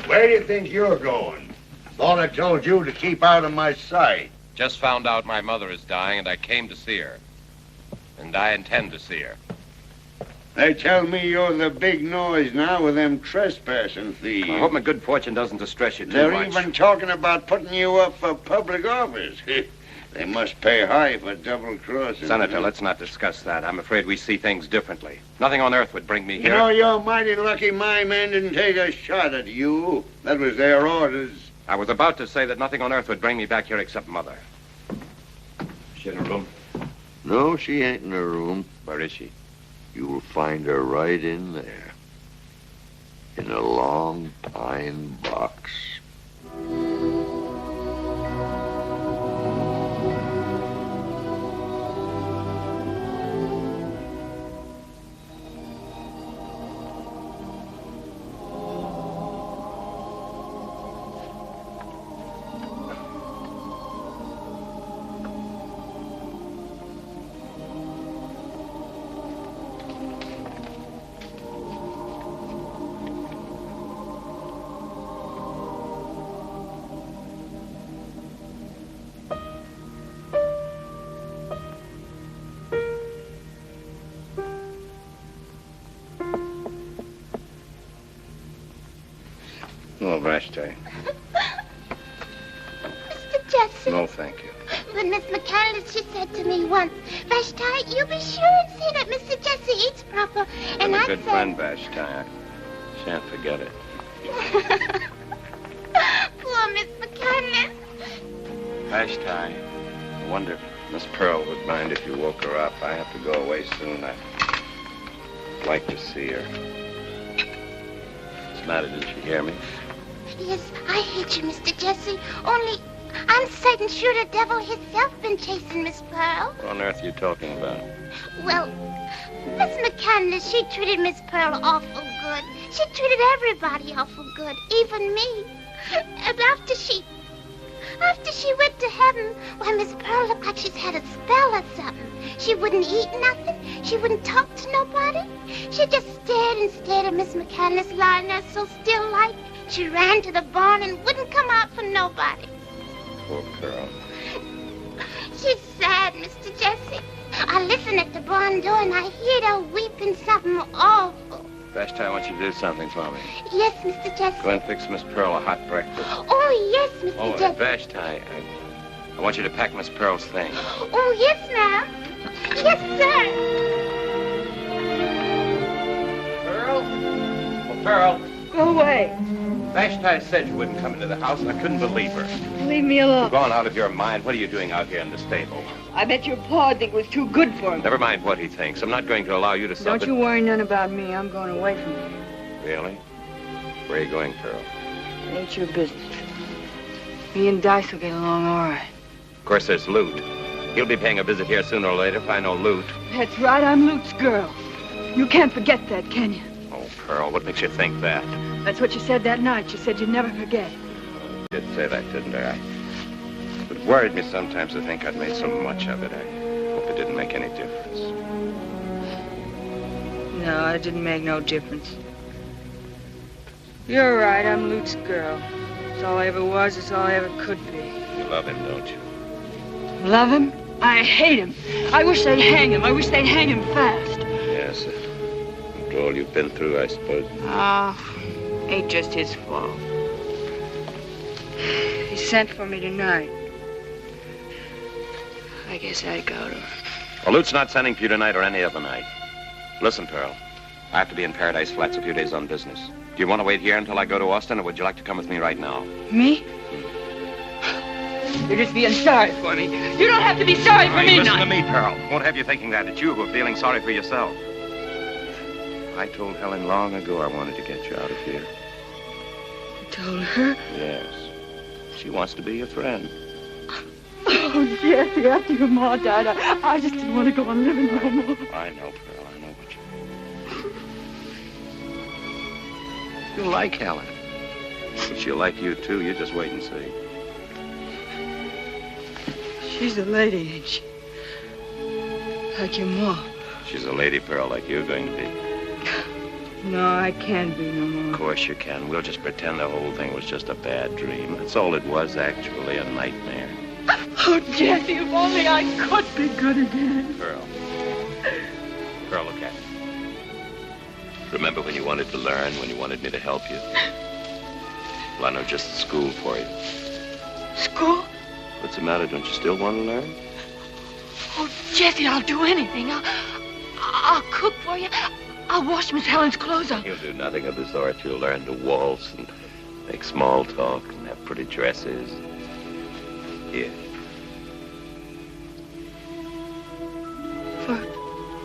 Speaker 7: Where do you think you're going? Thought I told you to keep out of my sight.
Speaker 6: Just found out my mother is dying, and I came to see her. And I intend to see her.
Speaker 7: They tell me you're the big noise now with them trespassing thieves.
Speaker 6: I hope my good fortune doesn't distress you too
Speaker 7: They're
Speaker 6: much.
Speaker 7: even talking about putting you up for public office. They must pay high for double-crossing.
Speaker 6: Senator, let's not discuss that. I'm afraid we see things differently. Nothing on earth would bring me here.
Speaker 7: You know, you're mighty lucky my men didn't take a shot at you. That was their orders.
Speaker 6: I was about to say that nothing on earth would bring me back here except Mother. She in her room?
Speaker 7: No, she ain't in her room.
Speaker 6: Where is she?
Speaker 7: You'll find her right in there. In a long pine box.
Speaker 6: No, Vashti.
Speaker 11: Mr. Jesse.
Speaker 6: No, thank you.
Speaker 11: But Miss McCandless, she said to me once, Vashti, you be sure and see that Mr. Jesse eats proper.
Speaker 6: I'm
Speaker 11: And
Speaker 6: a
Speaker 11: I
Speaker 6: good
Speaker 11: said...
Speaker 6: friend, Vashti. I shan't forget it.
Speaker 11: Poor Miss
Speaker 6: Vashti, I wonder if Miss Pearl would mind if you woke her up. I have to go away soon. I'd like to see her. What's the matter? Didn't you hear me?
Speaker 11: Yes, I hate you, Mr. Jesse. Only I'm certain sure the devil himself been chasing Miss Pearl.
Speaker 6: What on earth are you talking about?
Speaker 11: Well, Miss McCandless, she treated Miss Pearl awful good. She treated everybody awful good, even me. And after she went to heaven, why, Miss Pearl looked like she's had a spell or something. She wouldn't eat nothing. She wouldn't talk to nobody. She just stared and stared at Miss McCandless lying there so still like. She ran to the barn and wouldn't come out for nobody.
Speaker 6: Poor Pearl.
Speaker 11: She's sad, Mr. Jesse. I listen at the barn door and I hear her weeping something awful.
Speaker 6: Vashti, I want you to do something for me.
Speaker 11: Yes, Mr. Jesse.
Speaker 6: Go and fix Miss Pearl a hot breakfast.
Speaker 11: Oh, yes, Mr. Jesse.
Speaker 6: Vashti, I want you to pack Miss Pearl's things.
Speaker 11: Oh, yes, ma'am. Yes, sir.
Speaker 6: Pearl? Oh, Pearl.
Speaker 8: Go away.
Speaker 6: Vashti said you wouldn't come into the house, and I couldn't believe her.
Speaker 8: Leave me alone.
Speaker 6: You've gone out of your mind. What are you doing out here in the stable?
Speaker 8: I bet your pa think it was too good for him.
Speaker 6: Never mind what he thinks. I'm not going to allow you to
Speaker 8: Don't you worry none about me. I'm going away from here.
Speaker 6: Really? Where are you going, Pearl?
Speaker 8: It ain't your business. Me and Dice will get along all right.
Speaker 6: Of course, there's Loot. He'll be paying a visit here sooner or later if I know Loot.
Speaker 8: That's right. I'm Luke's girl. You can't forget that, can you?
Speaker 6: Oh, Pearl, what makes you think that?
Speaker 8: That's what you said that night. You said you'd never forget.
Speaker 6: You did say that, didn't I? It worried me sometimes to think I'd made so much of it. I hope it didn't make any difference.
Speaker 8: No, it didn't make no difference. You're right. I'm Luke's girl. It's all I ever was. It's all I ever could be.
Speaker 6: You love him, don't you?
Speaker 8: Love him? I hate him. I wish they'd hang him. I wish they'd hang him fast.
Speaker 6: Yes. After all you've been through, I suppose.
Speaker 8: Ain't just his fault. He sent for me tonight. I guess I'd go to him.
Speaker 6: Well, Lute's not sending for you tonight or any other night. Listen, Pearl. I have to be in Paradise Flats a few days on business. Do you want to wait here until I go to Austin, or would you like to come with me right now?
Speaker 8: Me? You're just being sorry for me. You don't have to be sorry for me,
Speaker 6: Listen to me, Pearl. Won't have you thinking that. It's you who are feeling sorry for yourself. I told Helen long ago I wanted to get you out of here.
Speaker 8: You told her?
Speaker 6: Yes. She wants to be your friend.
Speaker 8: Oh, Jesse, after your ma died, I just didn't want to go on living no more.
Speaker 6: I know, Pearl. I know what you... You like Helen. She'll like you, too. You just wait and see.
Speaker 8: She's a lady, ain't she? Like your ma.
Speaker 6: She's a lady, Pearl, like you're going to be.
Speaker 8: No, I can't be no more.
Speaker 6: Of course you can. We'll just pretend the whole thing was just a bad dream. That's all it was, actually, a nightmare.
Speaker 8: Oh, Jesse, if only I could be good again.
Speaker 6: Pearl. Pearl, look at me. Remember when you wanted to learn, when you wanted me to help you? Well, I know just the school for you.
Speaker 8: School?
Speaker 6: What's the matter? Don't you still want to learn?
Speaker 8: Oh, Jesse, I'll do anything. I'll cook for you. I'll wash Miss Helen's clothes up.
Speaker 6: You'll do nothing of the sort. You'll learn to waltz and make small talk and have pretty dresses. Here.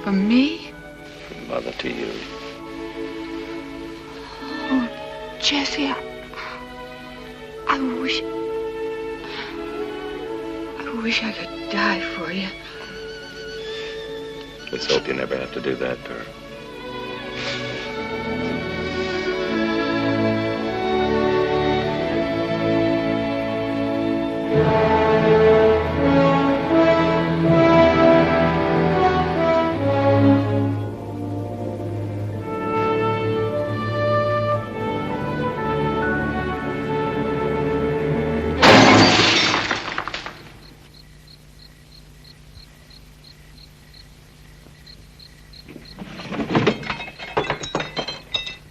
Speaker 8: For me?
Speaker 6: From Mother to you.
Speaker 8: Oh, Jesse, I wish I could die for you.
Speaker 6: Let's hope you never have to do that, Pearl.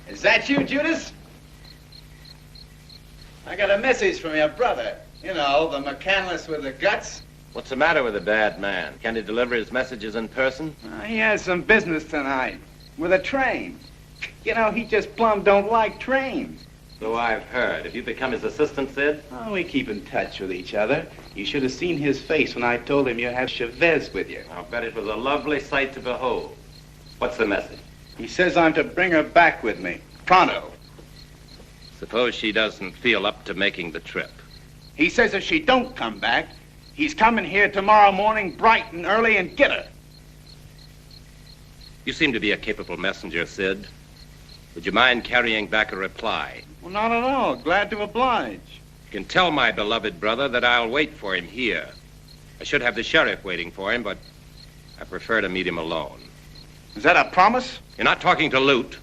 Speaker 1: Is that you, Judas? I got a message from your brother. You know, the McCandless with the guts.
Speaker 6: What's the matter with the bad man? Can he deliver his messages in person?
Speaker 1: He has some business tonight with a train. You know, he just plumb don't like trains.
Speaker 6: So I've heard. Have you become his assistant, Sid?
Speaker 12: Oh, we keep in touch with each other. You should have seen his face when I told him you have Chavez with you.
Speaker 6: I'll bet it was a lovely sight to behold. What's the message?
Speaker 12: He says I'm to bring her back with me. Pronto.
Speaker 6: Suppose she doesn't feel up to making the trip.
Speaker 12: He says if she don't come back, he's coming here tomorrow morning bright and early and get her.
Speaker 6: You seem to be a capable messenger, Sid. Would you mind carrying back a reply?
Speaker 12: Well, not at all. Glad to oblige.
Speaker 6: You can tell my beloved brother that I'll wait for him here. I should have the sheriff waiting for him, but I prefer to meet him alone.
Speaker 12: Is that a promise?
Speaker 6: You're not talking to Lute.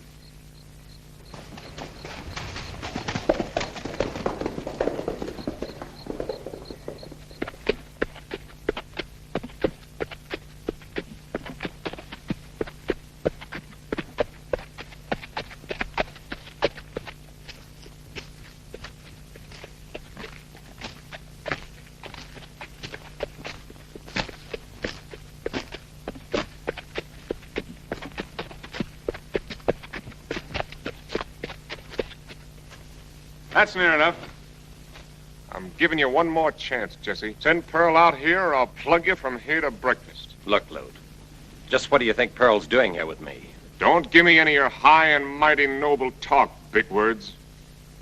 Speaker 9: That's near enough. I'm giving you one more chance, Jesse. Send Pearl out here or I'll plug you from here to breakfast.
Speaker 6: Look, Lute, just what do you think Pearl's doing here with me?
Speaker 9: Don't give me any of your high and mighty noble talk, big words.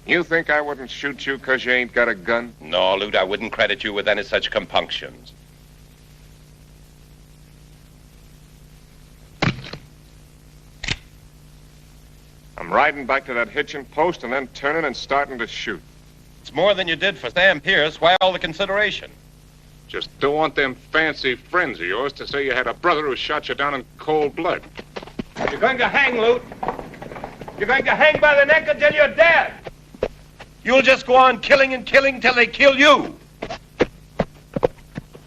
Speaker 9: You think I wouldn't shoot you 'cause you ain't got a gun?
Speaker 6: No, Lute, I wouldn't credit you with any such compunctions.
Speaker 9: I'm riding back to that hitching post and then turning and starting to shoot.
Speaker 6: It's more than you did for Sam Pierce. Why all the consideration?
Speaker 9: Just don't want them fancy friends of yours to say you had a brother who shot you down in cold blood.
Speaker 22: You're going to hang, Lute. You're going to hang by the neck until you're dead.
Speaker 6: You'll just go on killing and killing till they kill you.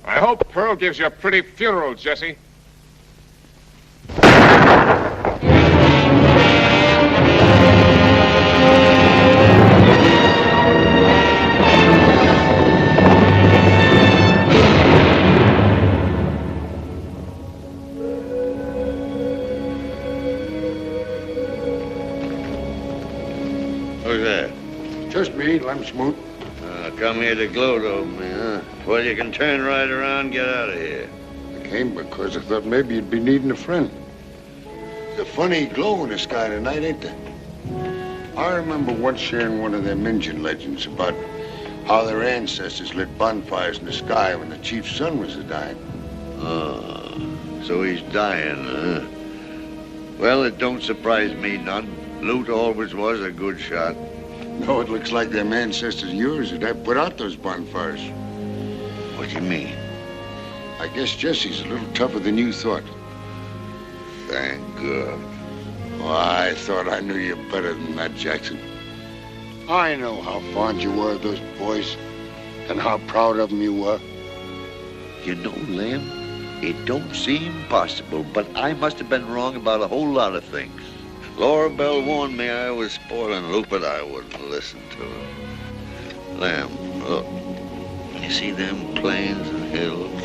Speaker 9: I hope Pearl gives you a pretty funeral, Jesse.
Speaker 7: Who's that?
Speaker 13: Just me, Lem Smoot.
Speaker 7: Come here to gloat over me, huh? Well, you can turn right around and get out of here.
Speaker 13: I came because I thought maybe you'd be needing a friend. There's a funny glow in the sky tonight, ain't there? I remember once hearing one of them Indian legends about how their ancestors lit bonfires in the sky when the chief's son was a-dying.
Speaker 7: So he's dying, huh? Well, it don't surprise me none. Lute always was a good shot.
Speaker 13: No, it looks like them ancestors of yours that have put out those bonfires.
Speaker 7: What do you mean?
Speaker 13: I guess Jesse's a little tougher than you thought.
Speaker 7: Thank God.
Speaker 13: Oh, I thought I knew you better than that, Jackson. I know how fond you were of those boys and how proud of them you were.
Speaker 7: You know, Lem, it don't seem possible, but I must have been wrong about a whole lot of things. Laura Bell warned me I was spoiling Lute, but I wouldn't listen to her. Lem, look. You see them plains and hills?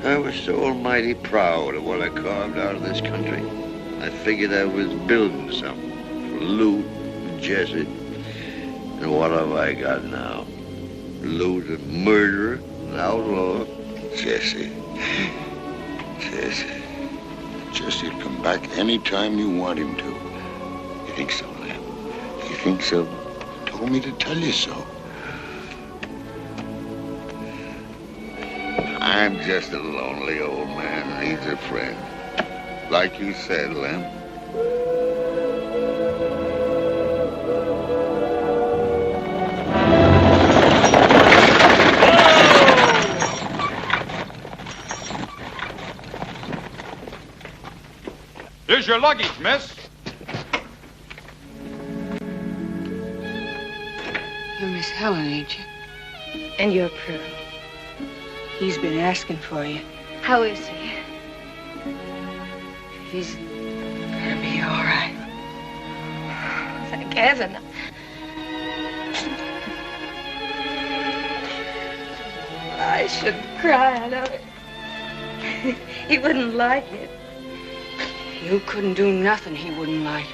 Speaker 7: I was so almighty proud of what I carved out of this country. I figured I was building something for Lute and Jesse. And what have I got now? Lute, a murderer, an outlaw. Jesse.
Speaker 13: Jesse'll come back any time you want him to.
Speaker 7: You think so, Lem? You think so?
Speaker 13: He told me to tell you so.
Speaker 7: I'm just a lonely old man who needs a friend. Like you said, Lem.
Speaker 21: Here's your luggage, miss.
Speaker 18: You're Miss Helen, ain't you?
Speaker 10: And you're Pearl.
Speaker 18: He's been asking for you.
Speaker 10: How is he?
Speaker 18: He's gonna be all right.
Speaker 10: Thank heaven. I shouldn't cry, I know it. He wouldn't like it.
Speaker 18: You couldn't do nothing he wouldn't like.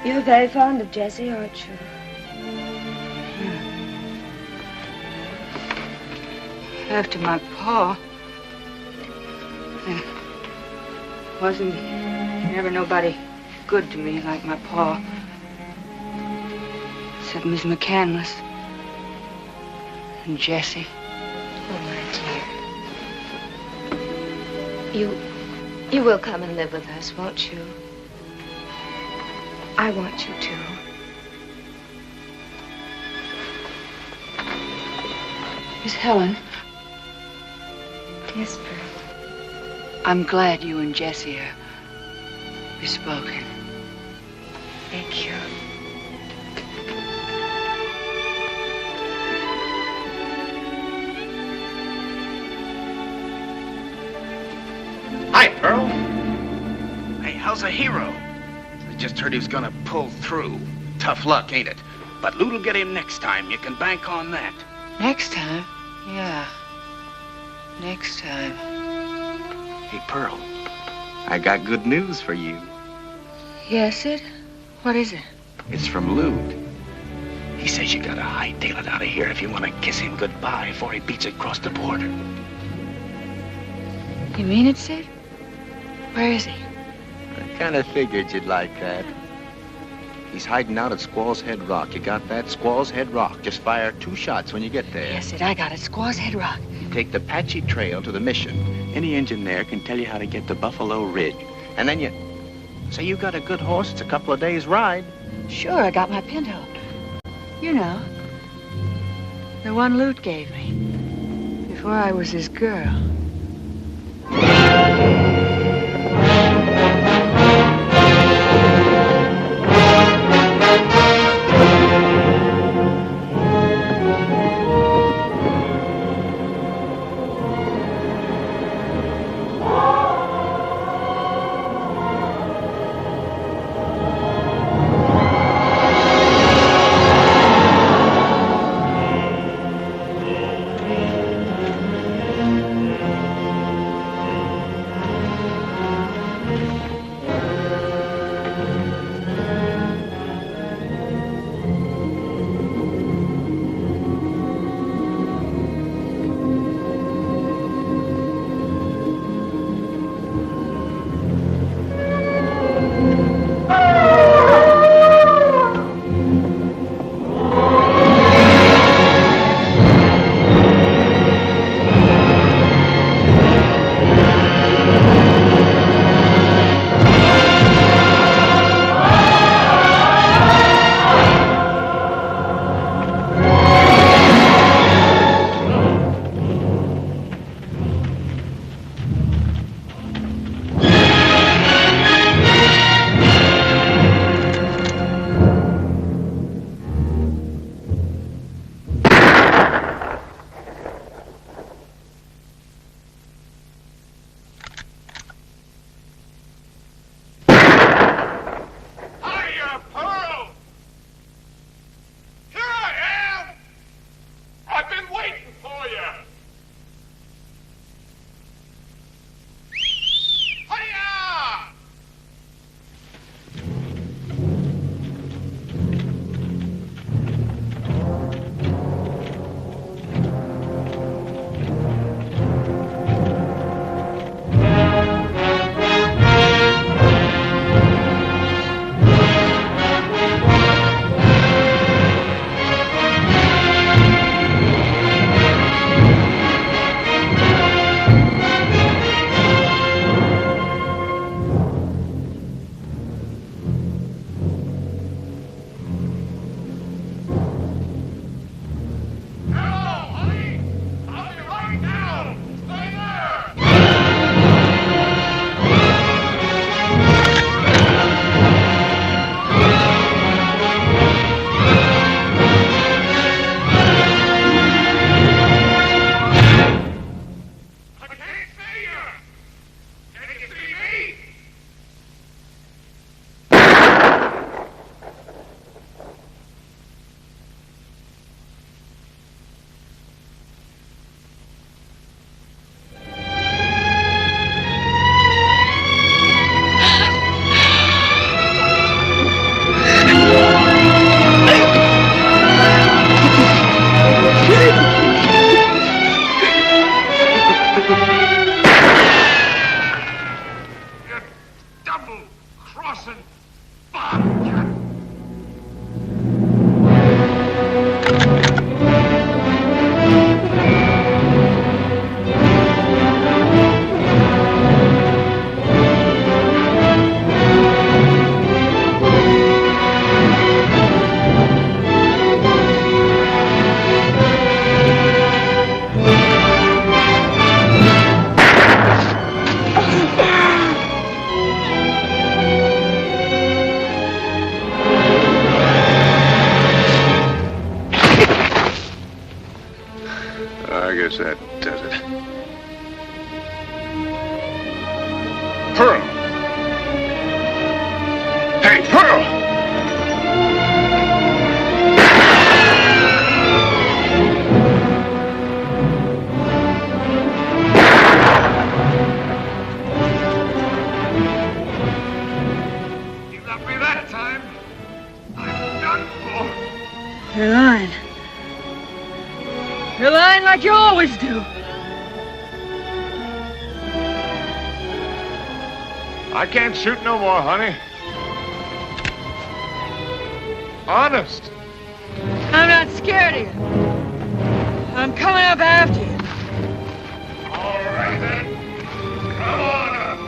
Speaker 10: You're very fond of Jesse, aren't you?
Speaker 18: After my pa, there wasn't never nobody good to me like my pa, except Miss McCandless and Jesse.
Speaker 10: Oh, my dear. You will come and live with us, won't you? I want you to.
Speaker 18: Miss Helen.
Speaker 10: Yes, Pearl.
Speaker 18: I'm glad you and Jesse are bespoken.
Speaker 10: Thank you.
Speaker 12: Hi, Pearl. Hey, how's the hero? I just heard he was gonna pull through. Tough luck, ain't it? But Loot'll get him next time. You can bank on that.
Speaker 18: Next time? Yeah. Next time.
Speaker 12: Hey, Pearl, I got good news for you.
Speaker 18: Yes, Sid? What is it?
Speaker 12: It's from Loot. He says you gotta hightail it out of here if you want to kiss him goodbye before he beats it across the border.
Speaker 18: You mean it, Sid? Where is he?
Speaker 5: I kind of figured you'd like that. He's hiding out at Squaw's Head Rock. You got that? Squaw's Head Rock. Just fire 2 shots when you get there.
Speaker 18: Yes, Sid, I got it. Squaw's Head Rock.
Speaker 5: You take the Apache Trail to the mission. Any engine there can tell you how to get to Buffalo Ridge. And then you... Say you got a good horse. It's a couple of days' ride.
Speaker 18: Sure, I got my pinto. You know, the one Loot gave me before I was his girl.
Speaker 9: I guess that does it. Pearl! Hey, Pearl!
Speaker 21: You got me that time. I'm done for.
Speaker 16: You're lying. You're lying like you always do.
Speaker 9: I can't shoot no more, honey. Honest.
Speaker 16: I'm not scared of you. I'm coming up after you.
Speaker 9: All right, then. Come on up.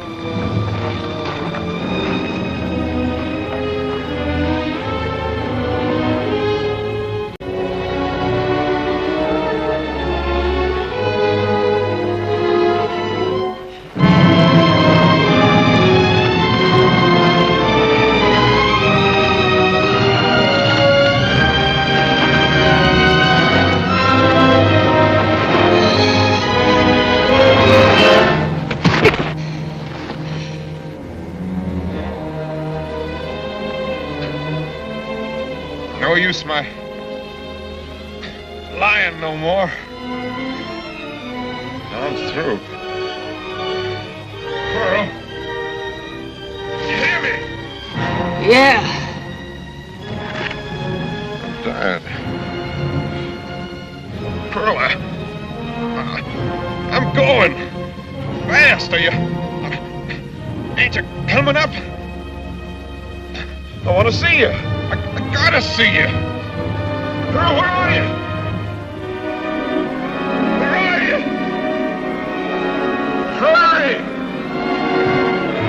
Speaker 9: No use my lying no more. I'm through. Pearl, you hear me?
Speaker 16: Yeah.
Speaker 9: I'm dying. Pearl, I'm going. Fast, are you? Ain't you coming up? I want to see you. I gotta see you. Pearl, where are you? Where are you? Hurry!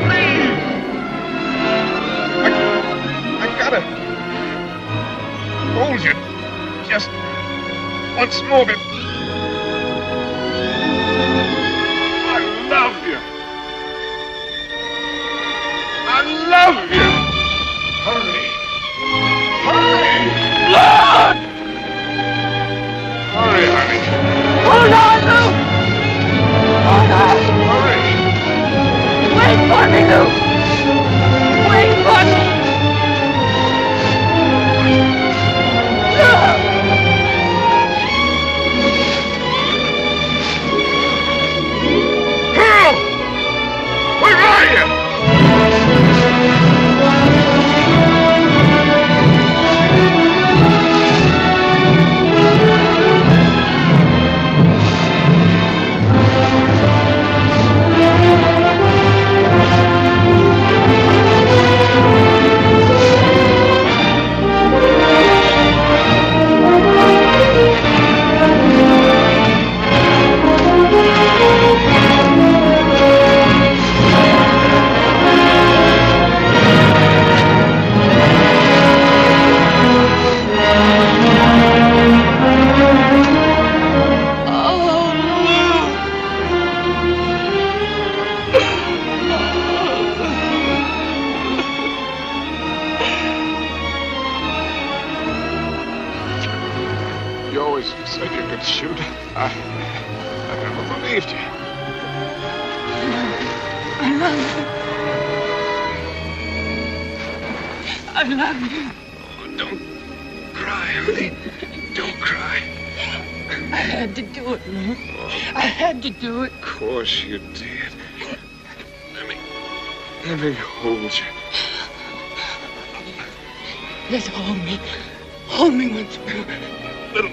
Speaker 9: Please! I gotta hold you just once more. I love you. I love you. Hurry. Hurry! Lord! Hurry, honey.
Speaker 3: Hold on, Lou! Hold on!
Speaker 9: Hurry!
Speaker 3: Wait for me, Lou! Wait for me!
Speaker 9: Pearl! Where are you? You always said you could shoot. I never believed you.
Speaker 3: I love you. I love you.
Speaker 9: Oh, don't cry, honey. Don't cry.
Speaker 3: I had to do it, Lou. I had to do it.
Speaker 9: Of course you did. Let me hold you.
Speaker 3: Just hold me. Hold me once more.
Speaker 9: Little